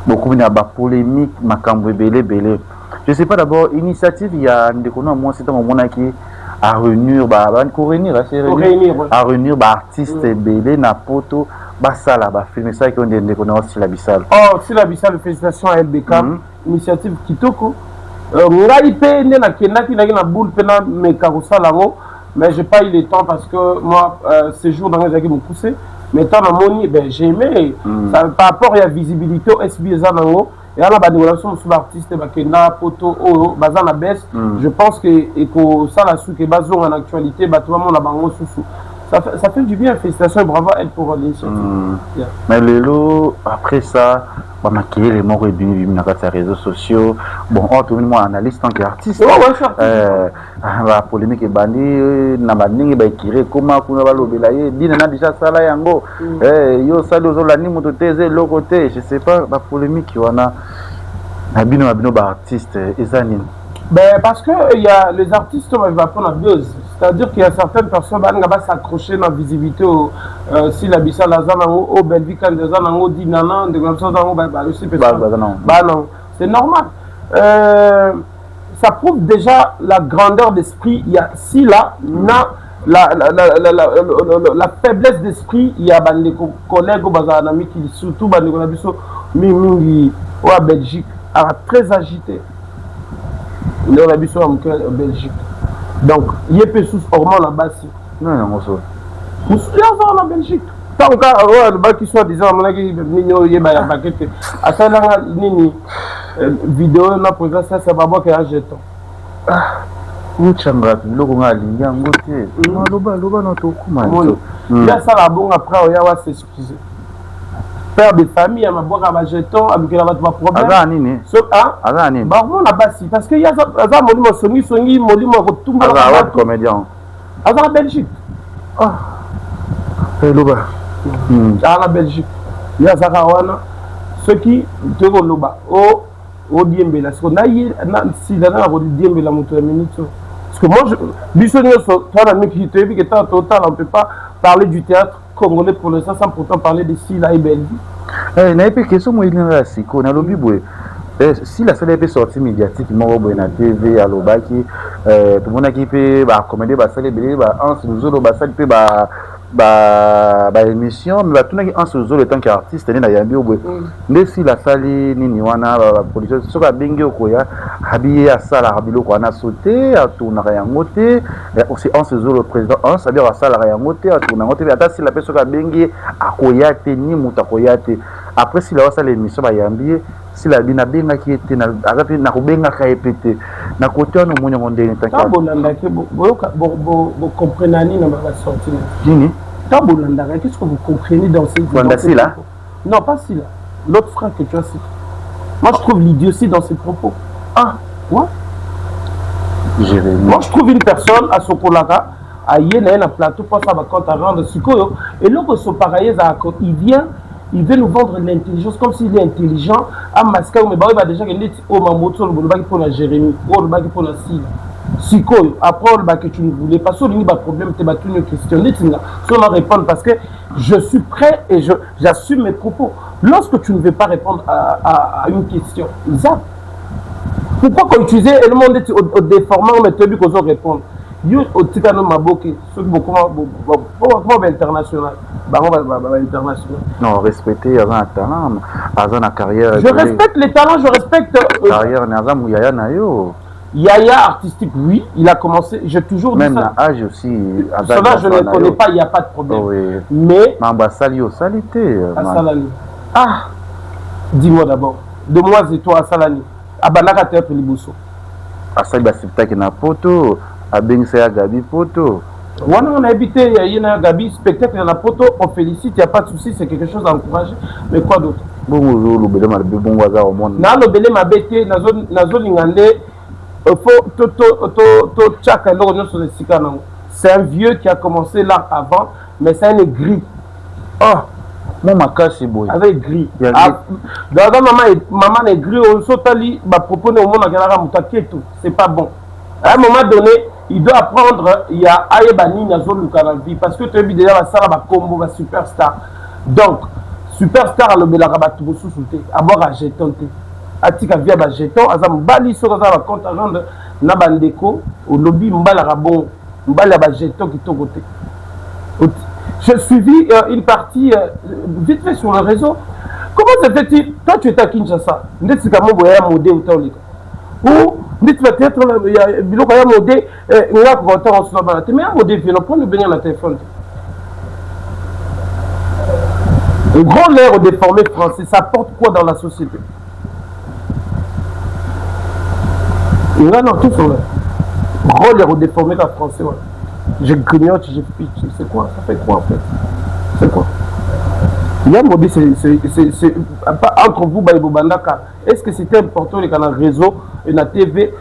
S2: beaucoup na ba polémique makambo belé. Je sais pas d'abord initiative il y a ndekona moi c'est un moment qui à réunir à réunir ba artiste belé na poto ba sala ba filmer ça qui on ndekona aussi la bisal.
S1: Oh, si la bisal félicitations à LBK, initiative kitoko. Ngai pe na kenaki na boule pena me karosala ngo mais j'ai pas eu le temps parce que moi ces jours dans les me pousser mais tant na moni ben j'ai aimé ça par rapport à la visibilité SB za nango et là ba relation sur l'artiste ba kena poto o bazana baisse je pense que eko ça la sou que bazo en actualité ba tout le monde na bango sous ça fait du bien félicitations et bravo à elle pour l'initiative
S2: mais lelo après ça on a créé les mots et bien dans les réseaux sociaux bon on tout le monde analyste tant qu'artiste la polémique est bannie na baningi ba écrire comment kuna ba lobela ye dina na déjà ça là yango yo ça dozo la ni moto teze le côté je sais pas la polémique wana na bino ba artiste ezani
S1: ben parce que il y a les artistes qui vont prendre la buzz c'est-à-dire qu'il y a certaines personnes qui vont s'accrocher dans la visibilité si la bissa la zana au Belgique quand des zana au dinana de comme ça dans non c'est normal ça prouve déjà la grandeur d'esprit il y a si là la faiblesse d'esprit il y a des collègues aux amis qui surtout mingi au Belgique très agité il y a des en Belgique donc il y a peu sous hormone là-bas
S2: non monsieur
S1: en Belgique tant que le bac qui soit disant mon ami mignon il y a paquet à ça là nini vidéo na présence ça c'est pas moi qui a jeton
S2: uchanga loko ngali yango te loba na to kuma
S1: il y a ça là bon après on y a s'excuser père de famille à ma boire à jeton avec la votre problème
S2: azanini azanini
S1: bah on a basi parce que il y a ça molimo songi molimo retumba
S2: la comédien
S1: en Belgique
S2: loba
S1: en Belgique il y a ça wana ceux qui te loba au diembela parce qu'on a si là na diembela moto minute parce que moi bisonio so toi mec qui te dit que total on peut pas parler du théâtre congolais pour l'instant sans pourtant parler de si là et Belgique
S2: na épée question moi il n'a siko na lobi boy si la salle peut sortir médiatique moi boy na TV à lobaki tout monde qui peut ba commander ba salle belé ba en sous ba salle peut ba émission mais tout en sous le temps qu'artiste na yambi boy mais si la salle nini wana ba production soka bengi okoya habillé à ça la habilo ko na sauter à tourner yango te aussi en sous le président en ça dire à ça la yango te à tourner yango te ata si la personne soka bengi akoya te ni muta koya te après si la salle émission ba yambi si la bina benga qui était na agapi na kubenga ka epete na côté no monyo ndeni
S1: ta bolanda ke bo comprenez na ba sortir
S2: nini
S1: ta bolanda qu'est-ce que vous comprenez dans cette
S2: vidéo là
S1: non pas si là l'autre frère que tu as cité moi je trouve l'idiotie dans ses propos moi je trouve une personne à Sokolaka à yena na plateau pour ça va compte à rendre sikoyo et l'autre so pareil il veut nous vendre l'intelligence comme s'il est intelligent à masquer mais bah déjà qu'il est au mamoto le baki pour la Jérémie ou le baki pour la Sila Siko, après que tu ne voulais pas, sur le problème, tu as une question. Si on répondre parce que je suis prêt et j'assume mes propos. Lorsque tu ne veux pas répondre à une question, ça. Pourquoi qu'on utilisait le monde au déformant, mais tu as répondre? Yo au Tikano Maboki, ceux qui beaucoup international. International.
S2: Non, respecter avant un talent, avant la carrière.
S1: Je respecte les talents, je respecte.
S2: Carrière, Nazam Yaya Nayo.
S1: Yaya artistique, oui, il a commencé, j'ai toujours dit ça.
S2: Même l'âge aussi.
S1: Cela, je ne connais pas, il n'y a pas de problème.
S2: Oh, oui.
S1: Mais.
S2: Mambasali au salité.
S1: Salani. Ah, dis-moi d'abord. De moi et toi à Salani. Abanaka Théâtre Liboso.
S2: Asali Basiptaki na poto. Abengse ya Gabi poto.
S1: On a habité, il y a Gabi, spectacle dans la poto, on félicite, il n'y a pas de souci, c'est quelque chose à encourager. Mais quoi d'autre?
S2: Bon, le bébé m'a bon au monde.
S1: Dans le bébé m'a bêté, dans le c'est un vieux qui a commencé là avant, mais c'est un gris.
S2: Oh, mon macaque c'est beau.
S1: Avec gris. Dans maman est gris, on saute à lui, bah proposer au monde à tout. C'est pas bon. À un moment donné, il doit apprendre, il y a Aïebani Nazo Lukanalvi, parce que tu as vu déjà la salle à combo, la superstar. Donc, superstar à l'obéla rabatou sous-souté, à boire à jeton. Atika via ba jeton, azam bali sur la compte agent de Nabandeko, au lobby mbala rabon, mbala ba jeton qui est côté. J'ai suivi une partie vite fait sur le réseau. Comment ça fait-il? Toi tu es à Kinshasa, n'est-ce pas mon voyage modé ou t'as ou peut-être il y a bilo kaya modé nga ko ta on se ba mais modé vient prendre le baigner la téléphone. Le grand l'air déformé français, ça porte quoi dans la société? Il y a tout sur le grand l'air déformé la français. Ouais. Je grignote, je pitch. C'est quoi? Ça fait quoi en fait? C'est quoi? Il y a modé, c'est entre vous et Bobandaka. Est-ce que c'était important les canaux réseau et la TV?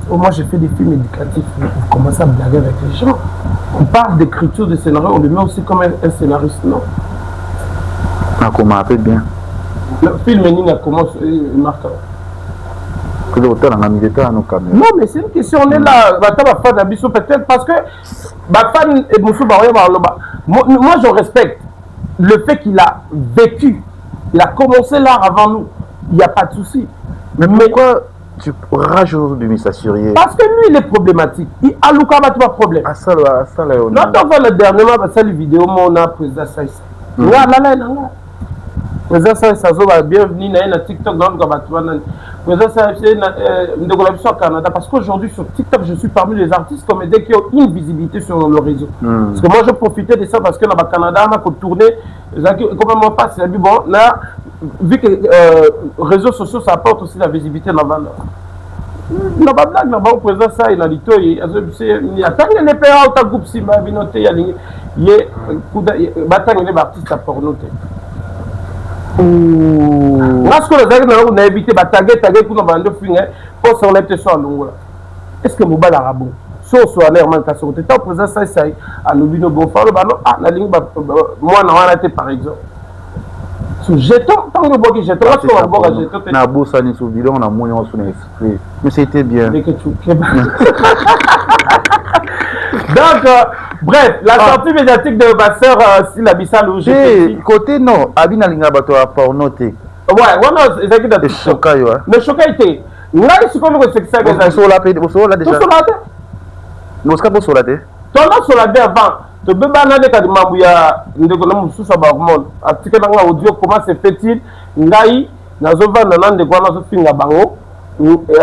S1: Moi j'ai fait des films éducatifs. Vous commencez à blaguer avec les gens. On parle d'écriture de scénario, on le met aussi comme un scénariste, non?
S2: Comment appelle bien?
S1: Le film Nina commence marquant.
S2: Non,
S1: mais c'est une question. On est là, peut-être parce que moi je respecte le fait qu'il a vécu. Il a commencé l'art avant nous. Il n'y a pas de souci.
S2: Mais pourquoi tu rages aujourd'hui, M. Assurier?
S1: Parce que lui, il est problématique. Il a pas de problème. Non, on va le dernièrement, c'est la vidéo, on a président Saïs. Président Saïs, bienvenue dans TikTok, dans le président Saïs, au Canada. Parce qu'aujourd'hui, sur TikTok, je suis parmi les artistes comédiens qui ont une visibilité sur le réseau. Parce que moi, je profitais de ça parce que dans le Canada, on a tourné. Comment on passe? Bon, là, vu que les réseaux sociaux, ça apporte aussi la visibilité dans la valeur. Il n'y a pas de blague, là-bas, au président ça, il a dit, il y a tant de l'EPA, au groupe Simba, il y a des artistes à pornoter. Parce que les gens ont évité de taguer pour nous vendre pour s'enlever sur l'ongla. Est-ce que Mouba l'Arabo? Sauf sur la norme, quand tu es au président ça, à l'obino bon, la ligne, moi, on a été par exemple. Jeton, tant que vous jeton, parce qu'on a beau jeton.
S2: On a beau ça, on a sous bilan, on a moyen sur l'esprit. Mais c'était bien.
S1: Donc, bref, la sortie médiatique de ma soeur Silabissa où
S2: j'ai côté non, Abina Linga Bato a pornoté.
S1: Ouais, non, c'est ça qui est
S2: choqué.
S1: Le choqué était. Là, il se connaît que c'est ça.
S2: Vous la paix, vous la déjà.
S1: Vous la paix.
S2: Vous la paix.
S1: Ton nom sur la paix avant. Tu peux pas aller à Mabouya, nous sous sa barmon. Article dans l'audio, comment se fait-il? Ngai, Nazova, Nanan de Guana, Finga Bango.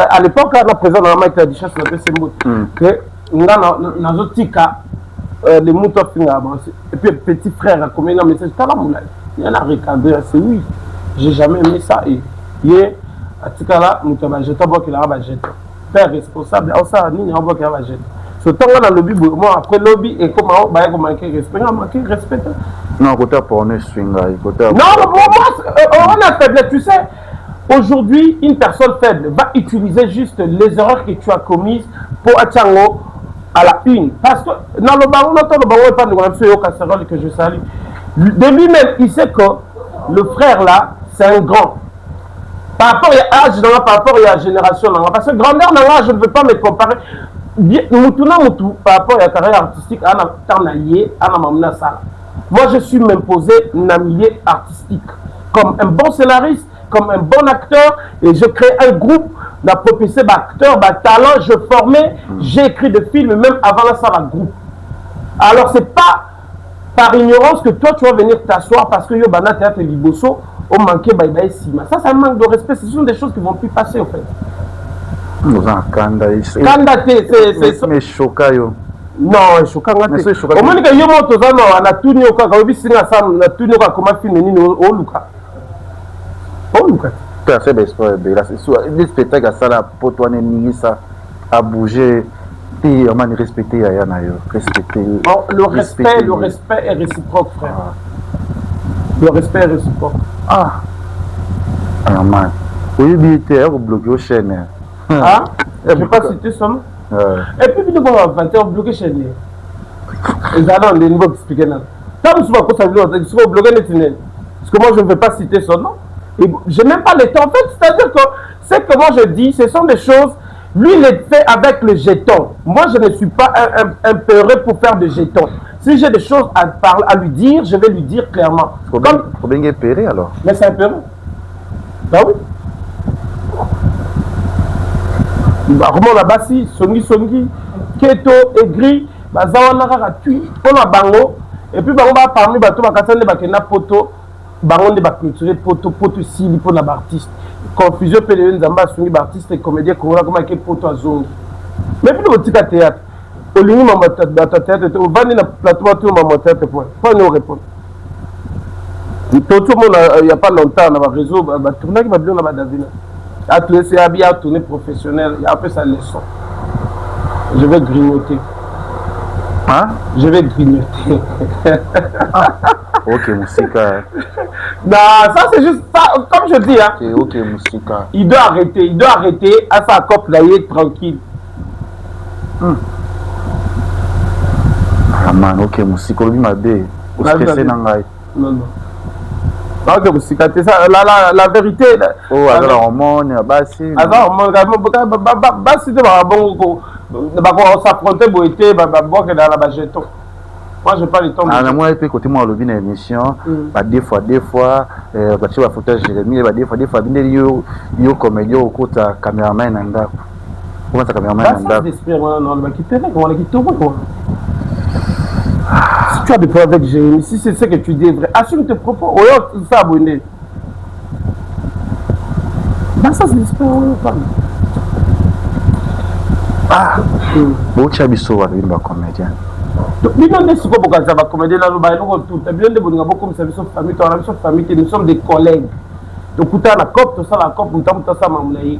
S1: À l'époque, la présidente de la Maïka a dit chasse la paix, c'est mot. Que Nazotika, les moutons Finga avancé. Et puis, petit frère a commis un message. Il y en a recadré, c'est oui. J'ai jamais aimé ça. Et hier, à Tikala, nous avons jeté un bois qui l'a jeté. Père responsable, ça, nous avons un bois qui l'a jeté. Ce temps-là, dans le lobby, moi, après le lobby, et comment on manquer respect, on manquer respect.
S2: Non, côté porno, swing, côté.
S1: Non, moi, on a faible, tu sais. Aujourd'hui, une personne faible va utiliser juste les erreurs que tu as commises pour atteindre à la une. Parce que dans le baron, le baron pas de casserole que je salue. De lui-même, il sait que le frère là, c'est un grand. Par rapport à âge, par rapport à la génération, parce que grandeur, je ne veux pas me comparer. Par rapport à la carrière artistique, moi je suis m'imposé un milieu artistique comme un bon scénariste, comme un bon acteur, et je crée un groupe d'approprier acteurs, talent, je formais, j'ai écrit des films même avant la salle groupe. Alors c'est pas par ignorance que toi tu vas venir t'asseoir parce que yo bana théâtre liboso au manqué sima. Ça c'est un manque de respect, ce sont des choses qui vont plus passer en fait.
S2: Mais choquant yo.
S1: Non, choquant ngate. Au moins que yo moto za no na tuni okaka obi singa sam na tuni okaka comme film nini o luka. O luka.
S2: C'est l'espoir de la c'est des spectacles ça la poto ne ningisa a bouger et on m'a respecté ya na yo, respecter.
S1: Le respect est réciproque frère. Le respect est réciproque.
S2: Ah man. Oui, bien t'es bloqué au chaîne.
S1: Ah, je ne vais pas citer son nom. Et puis, nous avons inventé un bloqué chez lui. Ils allons les niveaux expliquer. Quand vous savez, ils sont bloqués. Parce que moi, je ne vais pas citer son nom. Je n'ai même pas le temps. En fait, c'est-à-dire que ce que moi je dis, ce sont des choses. Lui, il les fait avec le jeton. Moi, je ne suis pas un peureux pour faire des jetons. Si j'ai des choses à lui dire, je vais lui dire clairement.
S2: Faut bien espérer alors.
S1: Mais c'est un peureux. Ah oui. Vraiment la bassi, songi, keto, aigri, bazawana raratui, on a bango, et puis bango parmi bateau, bakatane bakena poto, bango de bakulture poto sili pour l'artiste. Confusion pélé nzamba songi artiste et comédien congolais comme avec poto azongi. Mais puis le petit théâtre, au ligne maman théâtre, au vani na plateau tout maman théâtre pour pas nous répondre. Tout le monde il y a pas longtemps dans le réseau, bah tourner qui va bien là-bas Davina. À tout c'est habillé à tourner professionnel, il y a un peu sa leçon. Je vais grignoter.
S2: Hein?
S1: Je vais grignoter.
S2: Ok, Moussika.
S1: Non, ça c'est juste ça, comme je dis. Hein,
S2: ok, Moussika. Il
S1: doit arrêter à sa cop là, il est tranquille.
S2: Ah man, ok, Moussika, lui m'a dit. Non.
S1: La vérité.
S2: Oh, alors on bassi.
S1: Alors bassi de bon s'affronter pour été dans la bageto. Moi je parle de temps.
S2: Ah moi et puis côté moi le bin émission, des fois bah tu vas photo Jérémy des fois bin yo comédien au côté caméraman nanda. Comment ça caméraman nanda? Si tu as des problèmes avec Jérémy, si c'est ce que tu dis vrai, assume tes propos. Oh, ça abonné. Bah ça c'est l'esprit. Ah, bon tu as biso wa bimba comédien. Donc bien de ce que ça va comédien là nous ba nous tout. Bien de bonga beaucoup comme service famille, toi la famille, nous sommes des collègues. Donc tout à la cop, tout ça la cop, nous t'as ça mamulaï.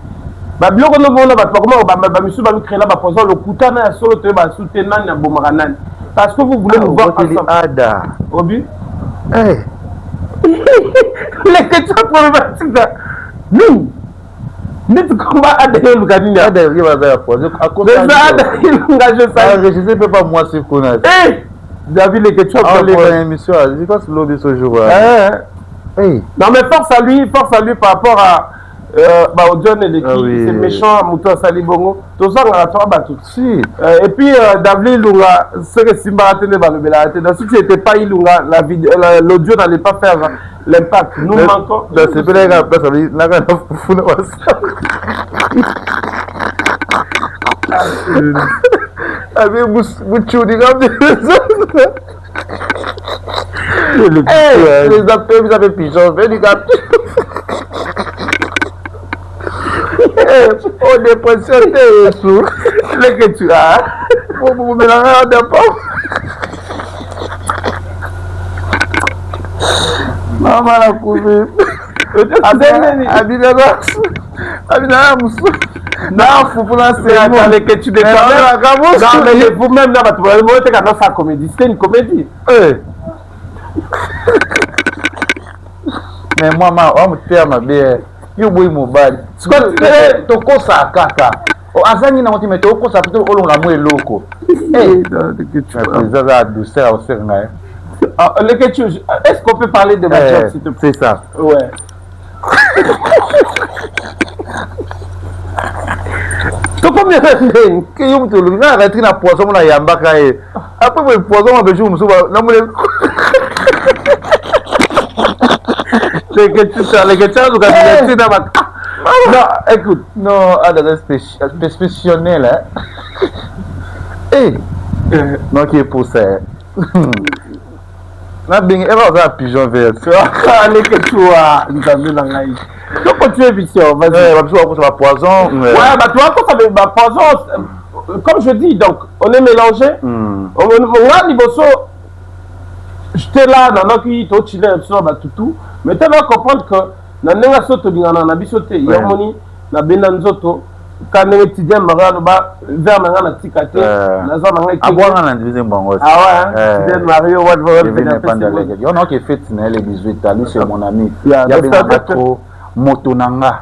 S2: Ba biloko no bona ba comment ba misu ba créer là ba poser le kutana ya solo te ba soutenir na bomaranani. Parce que vous voulez nous voir ensemble. Ada. Obi. Eh. Les questions problématiques là. Nous. Nous combat Ada Lukanini. Ada il va faire poser. À cause de Ada je sais. Je sais pas moi c'est qu'on a. Eh. David les questions problématiques. Émission, je pense lobby ce jour. Eh. Non mais force à lui par rapport à John et l'équipe, c'est méchant, Moutou Salibongo, tout ça, on a trois bateaux. Et puis, David Lunga, ce que Simba a tenu, si tu n'étais pas Ilunga, l'audio n'allait pas faire l'impact. Nous manquons. C'est bien la place, la reine of Foufouna. Avec Mouchou, les appels, vous avez pigeon, les gars. On est pressionné sous le que tu as. Vous me l'avez d'abord. Maman la couvée. Abinana Moussou. Non, faut pour lancer avec que tu déconnes. Non, mais vous-même, là, tu vas montrer que c'est une comédie. C'est une comédie. Mais moi, on me terme bien. You boy mobile. To kosa kaka. O azangi na motima to kosa to olonga mo eloko. Ça douceur au serna. Est-ce qu'on peut parler de ma job s'il te plaît? C'est ça. Ouais.
S1: To combien d'années?
S2: Que yo mtu lunga arrêter na poisson na yamba kae. Après le poisson va besoin musuba na mule.
S1: C'est que tu sais les gars du gars na ba. Non, écoute,
S2: Non, ada spécial hein. Eh. Non qui est pour ça. Na bing eva za pigeon vert.
S1: allez que tu vois, nous avons la ngai. Donc continuer vision, vas-y.
S2: Eh, va sur la poisson.
S1: Ouais, bah tu vois quand ça veut bah poisson comme je dis donc on est mélangé. On a liboso j'étais là dans qui to chiller sur ba tutu, mais tu vas comprendre que na nenga soto dingana na bisote yamoni na benanzoto quand on étudie Mario ba vers na tikate na za na ngai
S2: abwa na deuxième bango.
S1: ah ouais Mario what
S2: yo non qui fait na les 18 ans c'est mon ami
S1: il y a
S2: trop moto nanga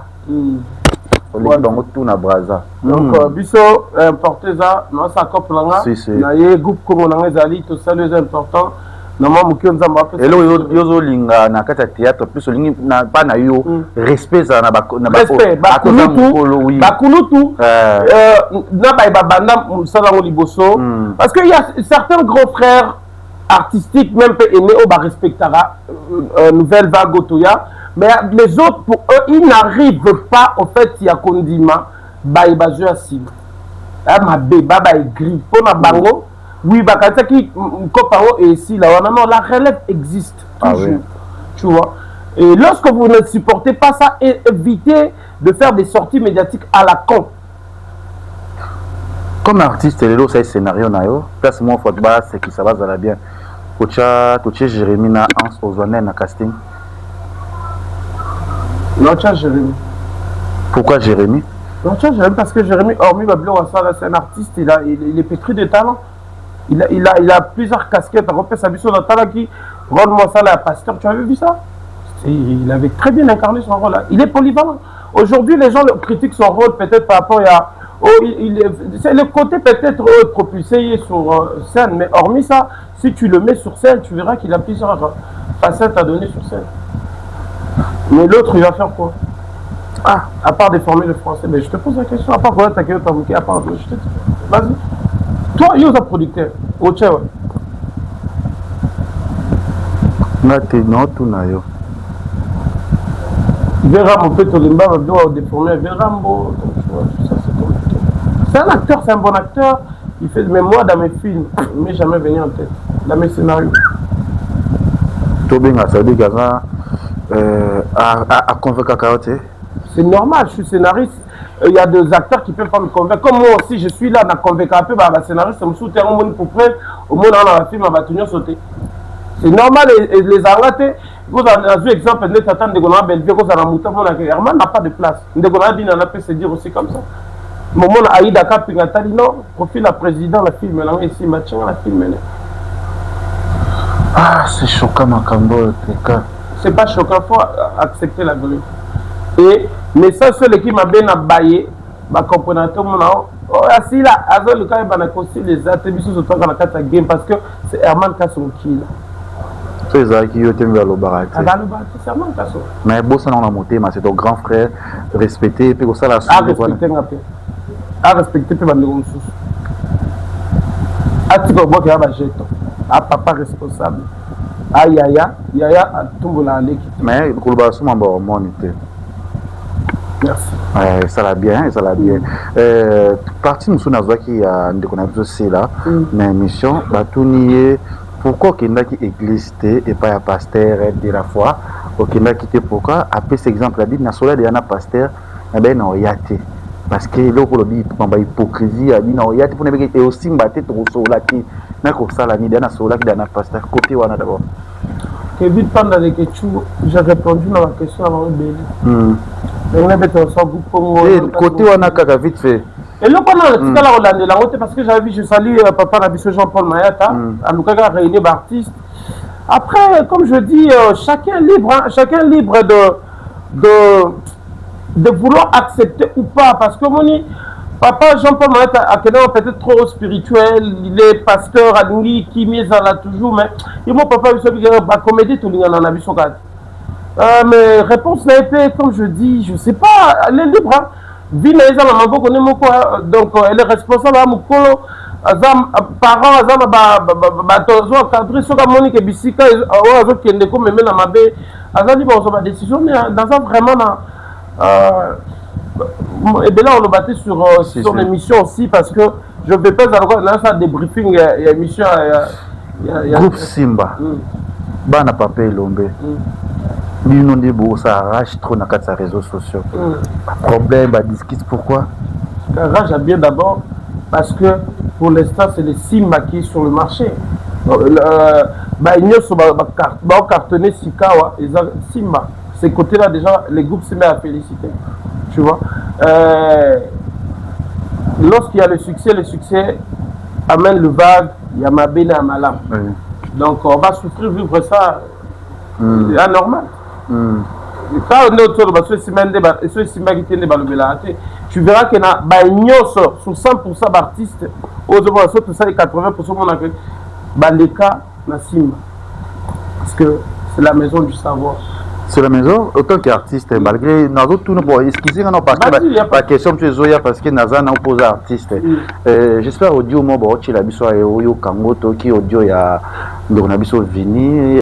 S2: oli bango tout na braza
S1: donc biso importer ça non ça couple nga na ye groupe comme on ezali to ça les important normalement mukio nzamba
S2: pe elo yozo linga na kata théâtre plus lingi na pas na yo respect ça na ba
S1: respect bakulutu na ba banda musala ngo liboso parce que il y a certains grands frères artistiques même peu aimés au ba respectera nouvelle vague Otoya, mais les autres pour eux ils n'arrivent pas au fait il y a condiment ba ibazo asim ma beba ba gris pour na bango. Oui, bah quand qui Kopao et ici là, non, la relève existe toujours, oui. Tu vois. Et lorsque vous ne supportez pas ça, évitez de faire des sorties médiatiques à la con.
S2: Comme artiste, les autres scénario nayo, place moi faut pas c'est qui ça va ça bien. Kocha Jérémy na Hans Ozone na casting.
S1: Non, tiens Jérémy.
S2: Pourquoi Jérémy?
S1: Non, tiens Jérémy parce que Jérémy, hormis Babylon, c'est un artiste, il est pétri de talent. Il a plusieurs casquettes. On repère sa vision dans Talaki. Rôle-moi ça là, pasteur. Tu avais vu ça? Il avait très bien incarné son rôle là. Il est polyvalent. Aujourd'hui, les gens critiquent son rôle peut-être par rapport à. C'est le côté peut-être propulsé sur scène. Mais hormis ça, si tu le mets sur scène, tu verras qu'il a plusieurs facettes à donner sur scène. Mais l'autre, il va faire quoi? Ah, à part déformer le français. Mais je te pose la question. À part quoi t'as à part je te dis. Vas-y. Toi, il y a un producteur. Au Tchèque.
S2: Non, tout n'a yo.
S1: Véram, on peut te limba, on doit déformer. Véram, c'est un acteur, c'est un bon acteur. Il fait même moi dans mes films, mais jamais venu en tête. Dans mes scénarios.
S2: Tobinga, ça veut dire à convaincre Kaote.
S1: C'est normal, je suis scénariste. Il y a des acteurs qui peuvent pas me convaincre. Comme moi aussi, je suis là, je convainc un peu, scénariste, je me soutiens au monde pour près, au monde dans la film, on va tenir sauter. C'est normal, et les arrêter. Vous avez vu exemple, de Satan de Gona Belgique, vous avez mouton, Herman n'a pas de place. De Gona dit, on a pu se dire aussi comme ça. Mon monde Aïda Kapingatali, non, profil la président, la film, là, ici, match, la film.
S2: Ah, c'est choquant, Makambo,
S1: c'est pas choquant, il faut accepter la vérité. Et mais ça c'est l'équipe m'a bien abayé ma componateur mon oh assis là avec le cas il va construire les attributions sur dans la carte game parce que c'est Herman Kasson qui là
S2: c'est ça qui est vers le barat
S1: c'est Herman Kasson
S2: mais bon ça on a monté mais c'est ton grand frère respecté et puis ça la
S1: respecter puis bande comme sous atiko boka ya ba jeton a papa responsable yaya atumbola l'équipe
S2: mais le koloba suma ba monité.
S1: Merci.
S2: Ça l'a bien, ça l'a bien. Parti nous sommes qui a aussi là, mais mission, pourquoi qu'il y a qui église et pas un pasteur de la foi, qu'il y a qui pourquoi après cet exemple la Bible nationale de un pasteur, ben non yate parce que là pour le dit pour hypocrisie a dit non yate pour ne pas aussi mbattre trop sur la qui n'a que ça la ni dans sur la qui dans pasteur côté wana d'abord.
S1: Kevin pendant les questions, j'ai répondu à la question avant de
S2: côté on a kaka vite fait.
S1: Et là parce que j'avais vu, je salue papa Nabiso Jean-Paul Mayata, à nous réunir d'artistes. Après, comme je dis, chacun libre de vouloir accepter ou pas, parce que mon papa Jean-Paul Mayata a peut-être trop spirituel, il est pasteur à lui qui mise là toujours, mais il mon papa il comédie tout le monde en Nabiso. Mais réponse n'a été, comme je dis, je sais pas, elle est libre. Hein. Vina eza na maboko ne moko, donc elle est responsable à mukolo. Azam parents azam ba tozo cadre soka monique bisika o azo kende ko meme na mabe azali ba ba décision mais dans un vraiment na et bien là on le battait sur l'émission aussi parce que je vais pas encore là ça débriefing il y a émission
S2: groupe Simba bana papa Elombe bino ndi bo ça arrache trop na kati ya réseaux sociaux problème ba discute pourquoi
S1: ça arrache bien d'abord parce que pour l'instant c'est les Simba qui est sur le marché bah ils sont cartonné Sikawa et Simba ces côtés là déjà les groupes se mettent à féliciter tu vois lorsqu'il y a le succès amène le vague il y a ma belle et malam donc on va souffrir vivre ça c'est anormal quand on est autour de tu verras qu'il y a sur 100% d'artistes aux autres tout ça et 80% les cas na Simba parce que c'est la maison du savoir.
S2: C'est la maison, autant qu'artiste, malgré nous autres, tout nous pour excuser, non parce que la question tu es parce que Naza n'a posé artiste. J'espère audio moi bon tu l'as vu sur Oyo Kangoto qui audio ya donc on a vu sur Vini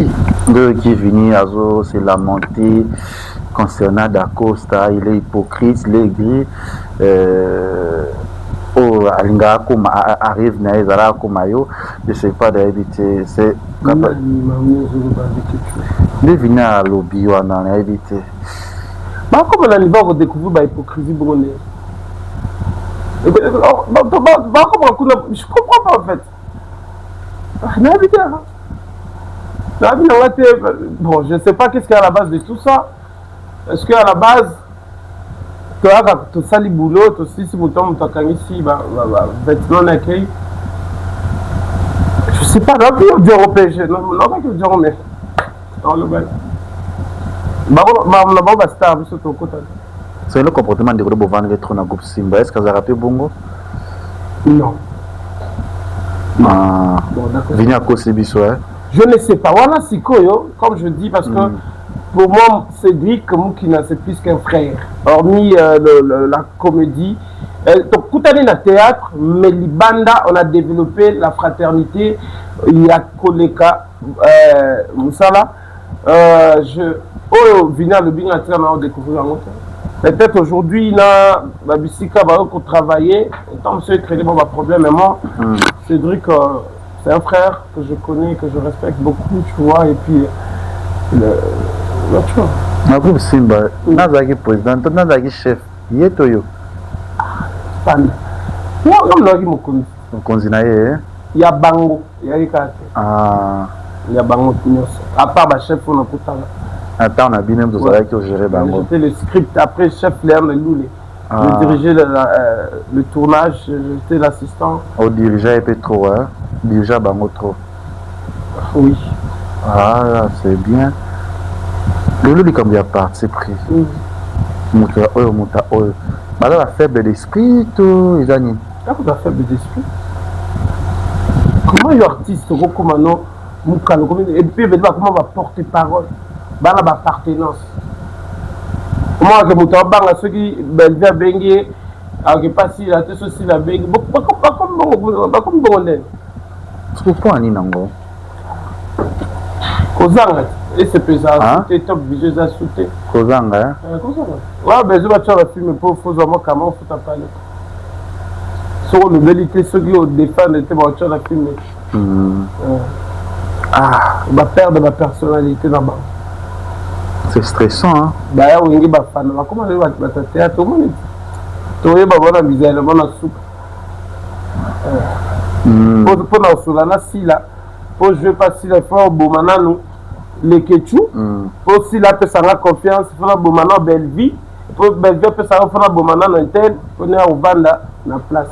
S2: qui Vini azo c'est lamenté concernant Dacosta, il est hypocrite, il est gris. Oh alinga comme arrive na ezala comme yo je sais pas d'habiter c'est les vina à lobby wana na habiter
S1: bah comme on a niveau découvrir ba hypocrisie bonne je comprends pas en fait na habiter bon je sais pas qu'est-ce qu'il y a à la base de tout ça est-ce qu'à la base tu sali boulot tu aussi si mon temps ici vêtements d'accueil je sais pas non plus européen non pas que dire mais dans le bal bah star sur ton côté
S2: c'est le comportement de groupe vendre trop na groupe Simba est-ce que ça rappelle bongo
S1: non
S2: bon d'accord venir à cause biso
S1: je ne sais pas voilà sikoyo comme je dis parce que pour moi, Cédric Moukina, c'est plus qu'un frère. Hormis la comédie. Donc, tout année dans le théâtre, mais Libanda, on a développé la fraternité. Il y a Koleka, Moussala. Vina le bien on découvert peut-être aujourd'hui, là, Babissika va travailler. Tant que c'est créé un problème, mais moi, Cédric, c'est un frère que je connais, que je respecte beaucoup, tu vois, et puis.
S2: Na groupe Simba, nazaki président, nazaki chef, yetoyo.
S1: Panda. Moi, comme là, mokonzi.
S2: Mokonzi na ye.
S1: Il y a bango, il y a ikate. Il y a bango nyos. À part ba chef on a kutala.
S2: Attends, on a bien même vous qui gérer bango.
S1: J'étais le script après chef Léon Loulé. Je dirigeais le tournage, j'étais l'assistant.
S2: Au dirigeant un peu trop hein. Dirigeant bango trop.
S1: Oui.
S2: Ah, c'est bien. Le lui comme il a parti pris. Mouta oyo. Bah la faible d'esprit tout les années.
S1: Quand tu as faible d'esprit. Comment y artiste comment non Moukalo et puis comment va porter parole. Bah la appartenance. Comment que Mouta banga ceux qui belvia bengue avec pas si la tête aussi la bengue. Pas comme bon.
S2: Tu comprends ni nango.
S1: Kozanga et c'est pesant c'était top visé à sauter
S2: Kozanga
S1: ouais ben je vais faire le film pour faut vraiment comment faut parler sur le vérité ceux qui défendent était bon tu as le film va perdre ma personnalité là-bas
S2: c'est stressant hein
S1: bah oui bah fan comment je vais théâtre tout le monde tu vois bah voilà bizarre bon soupe pour nous sur la si là pour jouer pas si la fois au Bomanano les Ketchou pour si la personne a confiance il faut Bomano belle vie pour belle vie personne faut Bomanano intel on est au Vanda la place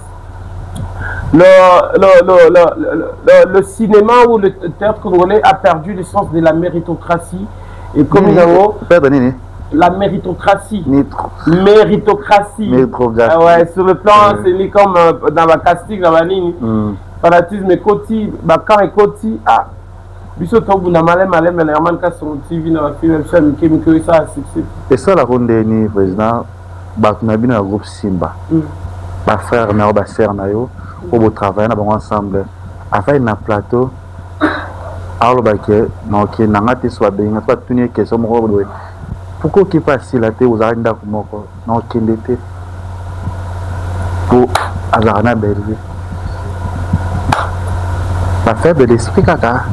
S1: le cinéma ou le théâtre congolais a perdu le sens de la méritocratie et comme la méritocratie ouais sur le plan c'est mis comme dans la casting dans la ligne fanatisme et Koti, Bakar et Koti, biso tobu na malem na yaman ka son TV na film ça mi que ça succès
S2: et ça la rondeni président bato na bino ya groupe Simba ba frère na ba sœur na yo au travailler na bango ensemble afin na plateau alors ba ke na ok na ngati so benga pas tenir question moko boye pourquoi qui passe la té aux arenda moko na okende te pour azarana belge la faible d'esprit kaka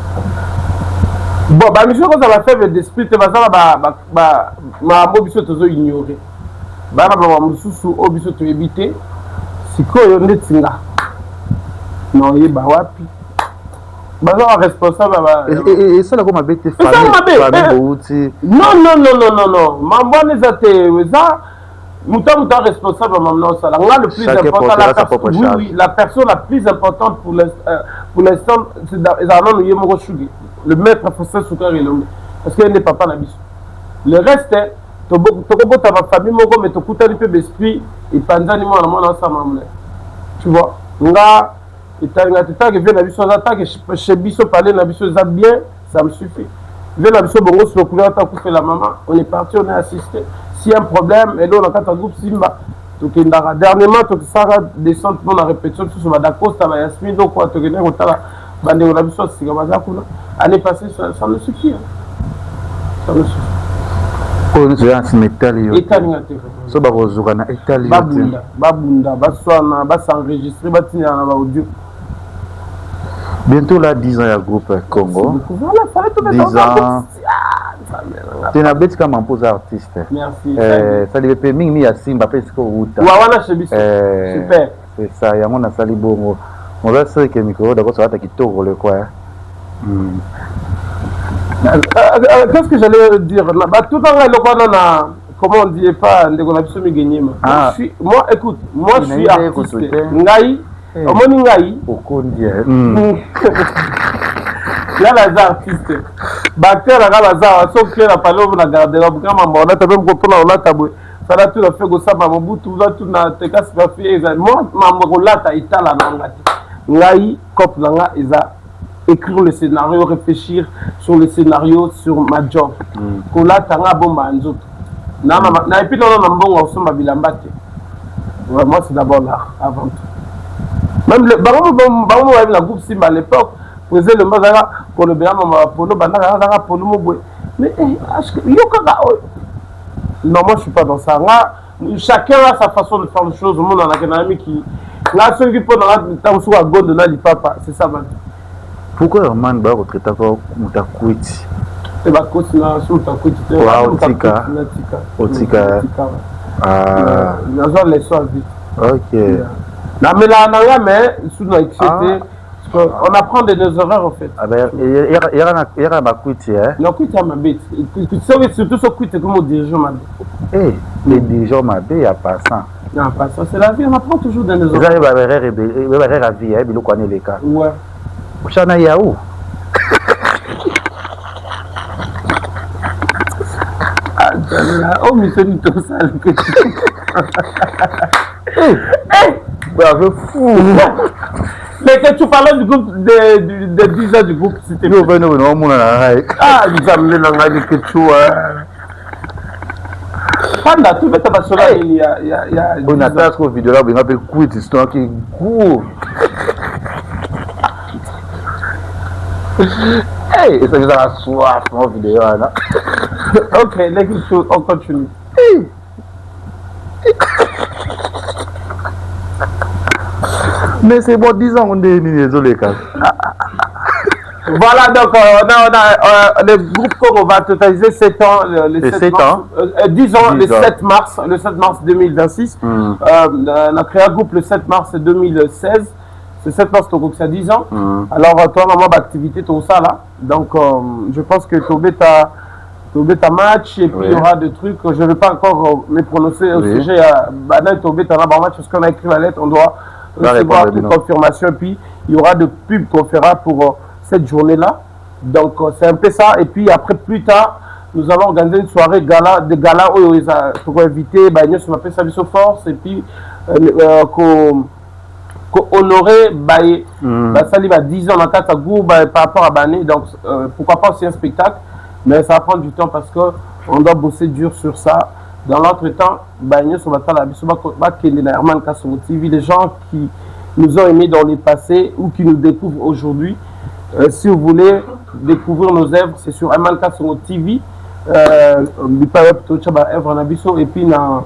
S1: bon ba mission ko la faible d'esprit te bazala ba biso tozo ignorer bana ba mususu o biso to éviter sikoyo ndetinga non yeba wapi bazala responsable
S2: et ça la comme abete famille bouti
S1: non mambo nezate weza muta responsable maintenant ça là le plus important la personne la plus importante pour l'instant c'est dans yemo shugi le maître Fossé Soukari Lomé parce qu'il n'est pas la biso le reste to bota ma famille moko mais to kutali pe d'esprit et panzani moi na mona ensemble tu vois nga itanga que vient la biso attaque chez biso parler na biso ça bien ça me suffit vient la biso bongo sur le couleur ta couper la maman on est parti on est assisté s'il y a un problème et là on a quatre groupe Simba to kendara dernièrement to sara descente pour la répétition sur ma Dacosta ba Yasmine donc quoi to gena ko tala bande on a biso sika bazakuna année passée ça me suffit ça me suffit
S2: on est en cimetière so ba kozuka na Italie
S1: babunda baswana s'enregistrer batina na audio
S2: bientôt là 10 ans ya groupe Congo
S1: voilà
S2: 10 ans tu n'as pas comme un artiste
S1: merci
S2: ça lui fait mingi ya Simba parce que uta
S1: wana chebiso super
S2: c'est ça yango na sali bongo on va se que micro d'accord ça va ta kitoko le quoi
S1: qu'est-ce que j'allais dire tout le comment on dit pas ndeko biso migenyema moi écoute moi je suis artiste ngai omoni ngai
S2: okondi
S1: là les artistes batteur là baza so que la parole na garde-robe kama mbona tabe mkopona olata boy sala tu la fait go saba mobutu là tu na te casse pas fait moi mambo olata itala na ngati ngai cop nga eza écrire le scénario réfléchir sur le scénario sur ma job ko la tanga bomba nzoto na et puis non mbongo so mabilamba te moi c'est d'abord là avant tout même le baron la groupe Simba à l'époque faisait le mazara pour le bien maman polo bandaka polo mobwe mais yoka non moi je suis pas dans ça chacun a sa façon de faire les choses au monde en a un ami qui là ceux qui font dans sur à gauche de là du papa c'est ça man
S2: pourquoi man ba retraité ko mutakwiti
S1: et ba continue sur mutakwiti
S2: otika
S1: nazo les soins vite
S2: OK
S1: na mela mais sous na excité on apprend de nos erreurs en fait
S2: ah ben il y a ma kwiti
S1: non kwiti ma bête surtout ce kwiti comme dirigeant ma
S2: les dirigeants ma bête y a pas ça
S1: non pas ça c'est la vie on apprend toujours de nos erreurs
S2: ça il va la vie bilo connaît les cas
S1: ouais
S2: Chana Yahoo.
S1: Oh, mais c'est tout ça que tu
S2: fou.
S1: Mais que tu parlais du groupe de 10 ans du groupe, c'était
S2: non,
S1: ah, ils ont mis l'anglaise que tu Panda, tu veux ta sola il y a
S2: on a ça sur vidéo là, on a fait quitte histoire qui court. Hey, ça nous a soif en vidéo là.
S1: Ok, on continue.
S2: Mais c'est bon, 10 ans on est désolé quand.
S1: Voilà, donc on a le groupe Congo va totaliser 7 ans, le 7 mars, 10 ans, le 7 mars 2026. On a créé un groupe le 7 mars 2016. C'est 7 mars, donc ça 10 ans. Alors, toi, maman, d'activité, tout ça là. Donc, je pense que Tobé ta match et puis il y aura des trucs. Je ne vais pas encore me prononcer au sujet. Banal, Tobé ta match parce qu'on a écrit la lettre, on doit recevoir une confirmation. Et puis, il y aura de pubs qu'on fera pour cette journée-là. Donc, c'est un peu ça. Et puis, après, plus tard, nous allons organiser une soirée de gala où ils ont invité, nous appelle ça Force. Et puis, honorer Sali va 10 ans dans 4 goût par rapport à Bané. Donc pourquoi pas aussi un spectacle, mais ça va prendre du temps parce qu'on doit bosser dur sur ça. Dans l'entretemps, les gens qui nous ont aimés dans le passé ou qui nous découvrent aujourd'hui, si vous voulez découvrir nos œuvres, c'est sur Amanka Songo TV. Et puis na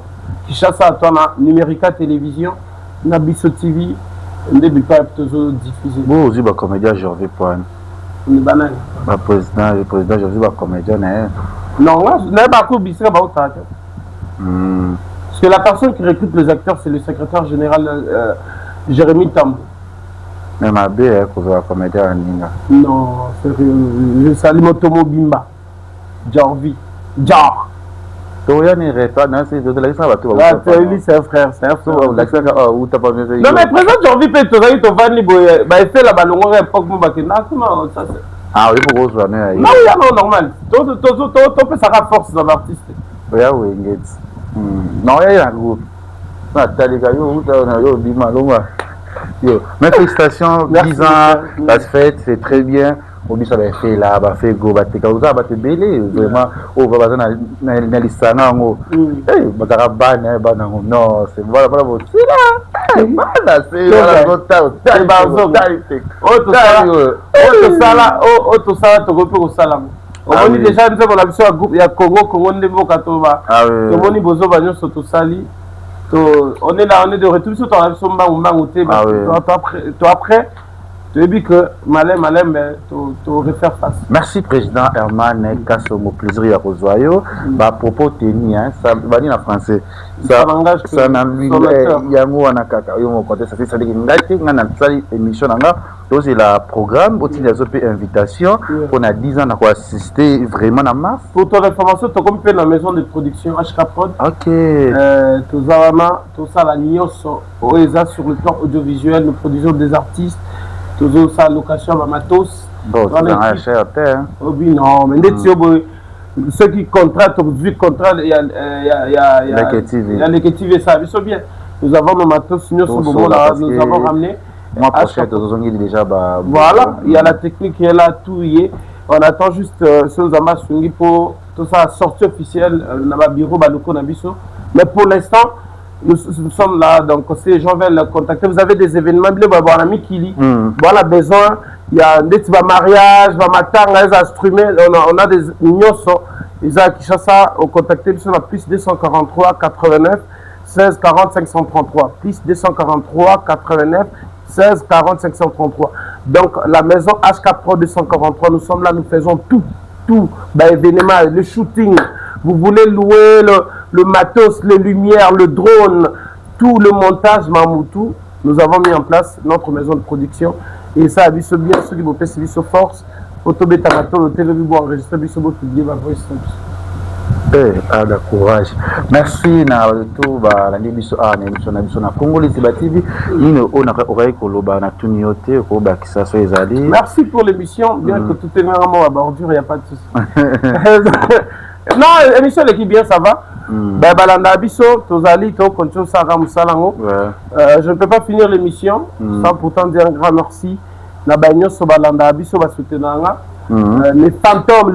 S1: Kishasa na Numérica Télévision na Biso TV ndé pas toujours diffusé.
S2: Bon aussi ba comédien Gervais Poine.
S1: Ni banane.
S2: Le président Gervais ba comédien
S1: non, là pas ko bisera ba autant. Parce que la personne qui recrute les acteurs c'est le secrétaire général Jérémy Tambo.
S2: Mais ma belle ko za comédien ninga.
S1: Non, sérieux, je salue Motomo Bimba. Jarvi. Jar.
S2: Toi, il n'y a pas de c'est de la
S1: c'est un frère, c'est un frère. Non, mais présent, Jarvi peut te dire, tu vas il fait la ballon, on répond que non, ça c'est.
S2: Ah oui, pour vous,
S1: non, il y a non, normal. Tu peux ça force dans l'artiste.
S2: Oui, oui, non, il y a un groupe. Mais félicitations, 10 ans, la fête, c'est très bien. On ça va faire là, va faire go, va te causer, va te belé, vraiment. On va passer dans les salons. Non, c'est voilà, c'est là. Voilà, c'est voilà, c'est bazo.
S1: Autre sala, tu peux au salam. On dit déjà, nous avons un groupe, il y a Congo, Ndebo Katoba. On dit Bozo Bagnon Soto Sali. On est là, on est de retour sur ton avion, toi après. Tu as dit que malin, mais tu refaire face.
S2: Merci, Président Herman Kassomo. Plaisir à Rosoyo. À propos tenu, ça va dire en français. Ça n'engage que ça n'a yango anakaka. Yo mo côté ça c'est ça dit ngati ngana tsali émission nga. Donc c'est la programme aussi les autres invitations. On a 10 ans à quoi assister vraiment en masse.
S1: Pour ton information, tu comme la maison de production HK Prod.
S2: OK.
S1: Tout ça la nyonso OESA sur le plan audiovisuel, nous produisons des artistes. Toujours ça location à matos.
S2: Bon, c'est un cher terre.
S1: Oh oui, non, mais ceux qui contractent, vu contrat, il y a l'équipe et ça, ils sont bien. Nous avons nos matos, nous avons ramené.
S2: Moi, prochain, déjà.
S1: Voilà, il y a la technique qui est là, tout y est. On attend juste ce Zama Sungi pour tout ça, sortie officielle, dans le bureau, mais pour l'instant, nous sommes là, donc si les gens veulent le contacter, vous avez des événements, on a mis Kili, voilà besoin, il y a des mariages, on a des unions, ils ont Kishasa, au contacter sur la plus 243 89 16 40 533, plus 243 89 16 40 533. Donc la maison HK Pro 243, nous sommes là, nous faisons tout, événement, le shooting. Vous voulez louer le matos, les lumières, le drone, tout le montage Mamoutou. Nous avons mis en place notre maison de production. Et ça a vu ce bien, ceux qui vont passer sur force. Autobétamato, le télévision enregistré, biso beau publié, ma voix
S2: courage. Merci na tout ba la biso na Congo les TV. On aurait koloba na tuniote ko ba kisa so ezali.
S1: Merci pour l'émission, bien que tout est normalement à bordure, il n'y a pas de souci. Non, l'émission l'équipe bien, ça va. Balanda Abisso, Tozali, Koncho Saram Salango. Je ne peux pas finir l'émission sans pourtant dire un grand merci. La Bagnos Balanda Abisso va soutenir. Le fantôme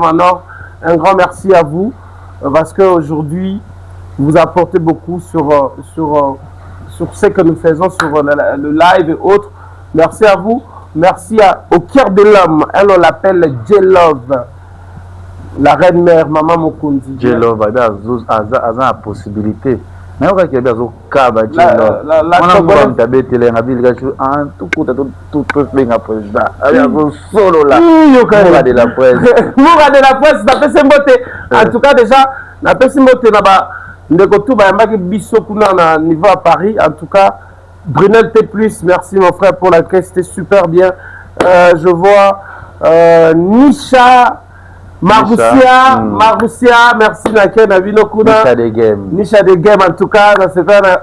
S1: en or, un grand merci à vous parce qu'aujourd'hui vous apportez beaucoup sur ce que nous faisons sur le live et autres. Merci à vous. Merci au cœur de l'homme. Elle, on l'appelle J-Love. La reine mère, maman Mokundi.
S2: J-Love, il y a la possibilité. Mais on va dire que Kaba J-Love. On a vu télé, on a vu tout bien après ça. Il y a un solo là. Moura de la presse.
S1: Moura de la presse, ça fait beauté. En tout cas, déjà, la personne beauté là-bas, niveau à Paris. En tout cas, Brunel T+, merci mon frère pour la caisse, c'était super bien. Je vois Nisha. Maroussia, merci Naken Avino Kuna. Nisha de Game, en tout cas,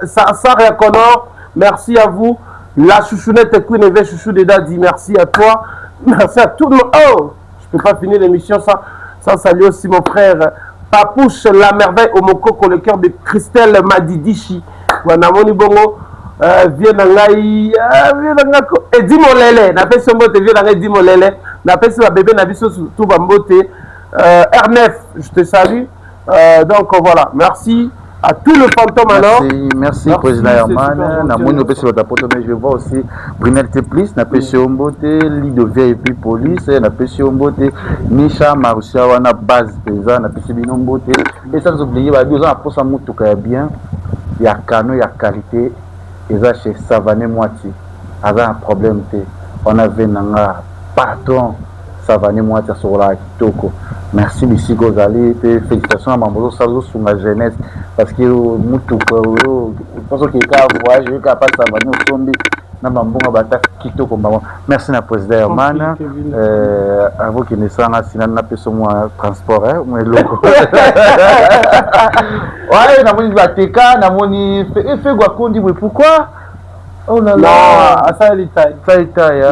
S1: ça reconnaît. Merci à vous. La chouchounette Queen Eve Chouchou Deda dit merci à toi. Merci à tout le monde. Oh, je peux pas finir l'émission sans saluer aussi mon frère Papouche, la merveille au Mokoko, le cœur de Christelle Madidichi. Wanamoni Bongo. vieux na ngai vieux na nga Edi Molele na pesi mbote vieux na ngai Edi Molele na pesi ba bébé na biso tout ba mbote R9 je te salue donc voilà merci à tout le fantôme alors.
S2: Merci président Herman. Na moni opesi votre poto mais je vais voir aussi Brunel Teplis na pesi ombote Lido VIP police na pesi ombote Nisha Marusha wana base pesa na pesi binombote et sans oublier ba besoin posa mutuka ya bien ya cano ya qualité eza chez Savané Moiti avec un problème te on avait nanga pardon Savané Moiti sur la kitoko. Merci Bissiko Zali et félicitations à Mambozo Salzo sur ma jeunesse parce que Moutouk, je pense qu'il y a un voyage, il y a un Savané au Sombi, na Mambonga Bata Kitoko. Merci na président Herman. À vous qui ne savez pas si na peso moi transport moi loco. Ouais, na moni bateka, na moni fait quoi qu'on dit pourquoi? Oh là là,
S1: ça il
S2: taille.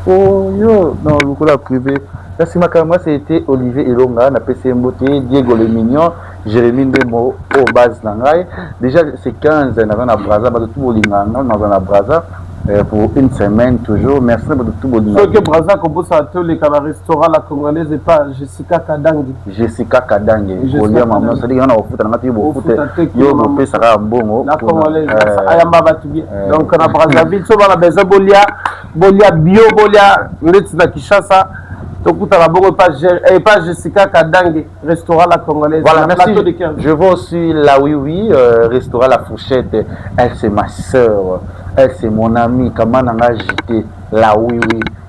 S2: Oh yo, non, le coup la privé. Merci ma caméra, c'était Olivier Elonga, na PC Mboté, Diego Le Mignon, Jérémy Ndemo au base Nangai. Déjà c'est 15 dans la Braza, pas de tout bolinga, dans la Braza pour une semaine toujours. Merci de tout bolinga.
S1: Ce que Braza comme ça tous les canards restaurant la congolaise et pas Jessica Kadangi.
S2: Jessica Kadangi. Olia maman, ça dit on a au foot, on a dit au foot. Yo no pe sera bongo.
S1: La congolaise, ayamba batubi. Donc on a Brazzaville, so on a besoin bolia bio bolia ndetna Kinshasa. Donc, pas Jessica Kadange, restaurant la congolaise.
S2: Voilà, merci. Je vois aussi la Oui, restaurant la fourchette. Elle, c'est ma soeur. Elle, c'est mon amie. Comment on a agité la Oui,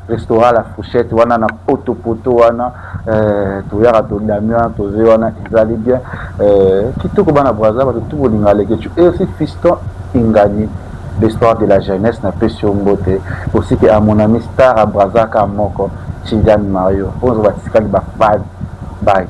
S2: restaurant la fourchette. On a poto, on a tout Damien, tout Zéwana, ils allaient bien. Qui tout comme on a brasé, tout le monde et aussi Fiston Ingani. L'histoire de la jeunesse n'a pas sur beauté. Aussi que à mon ami Star à Brazaka Moko. Chidan Mario. On se voit bye.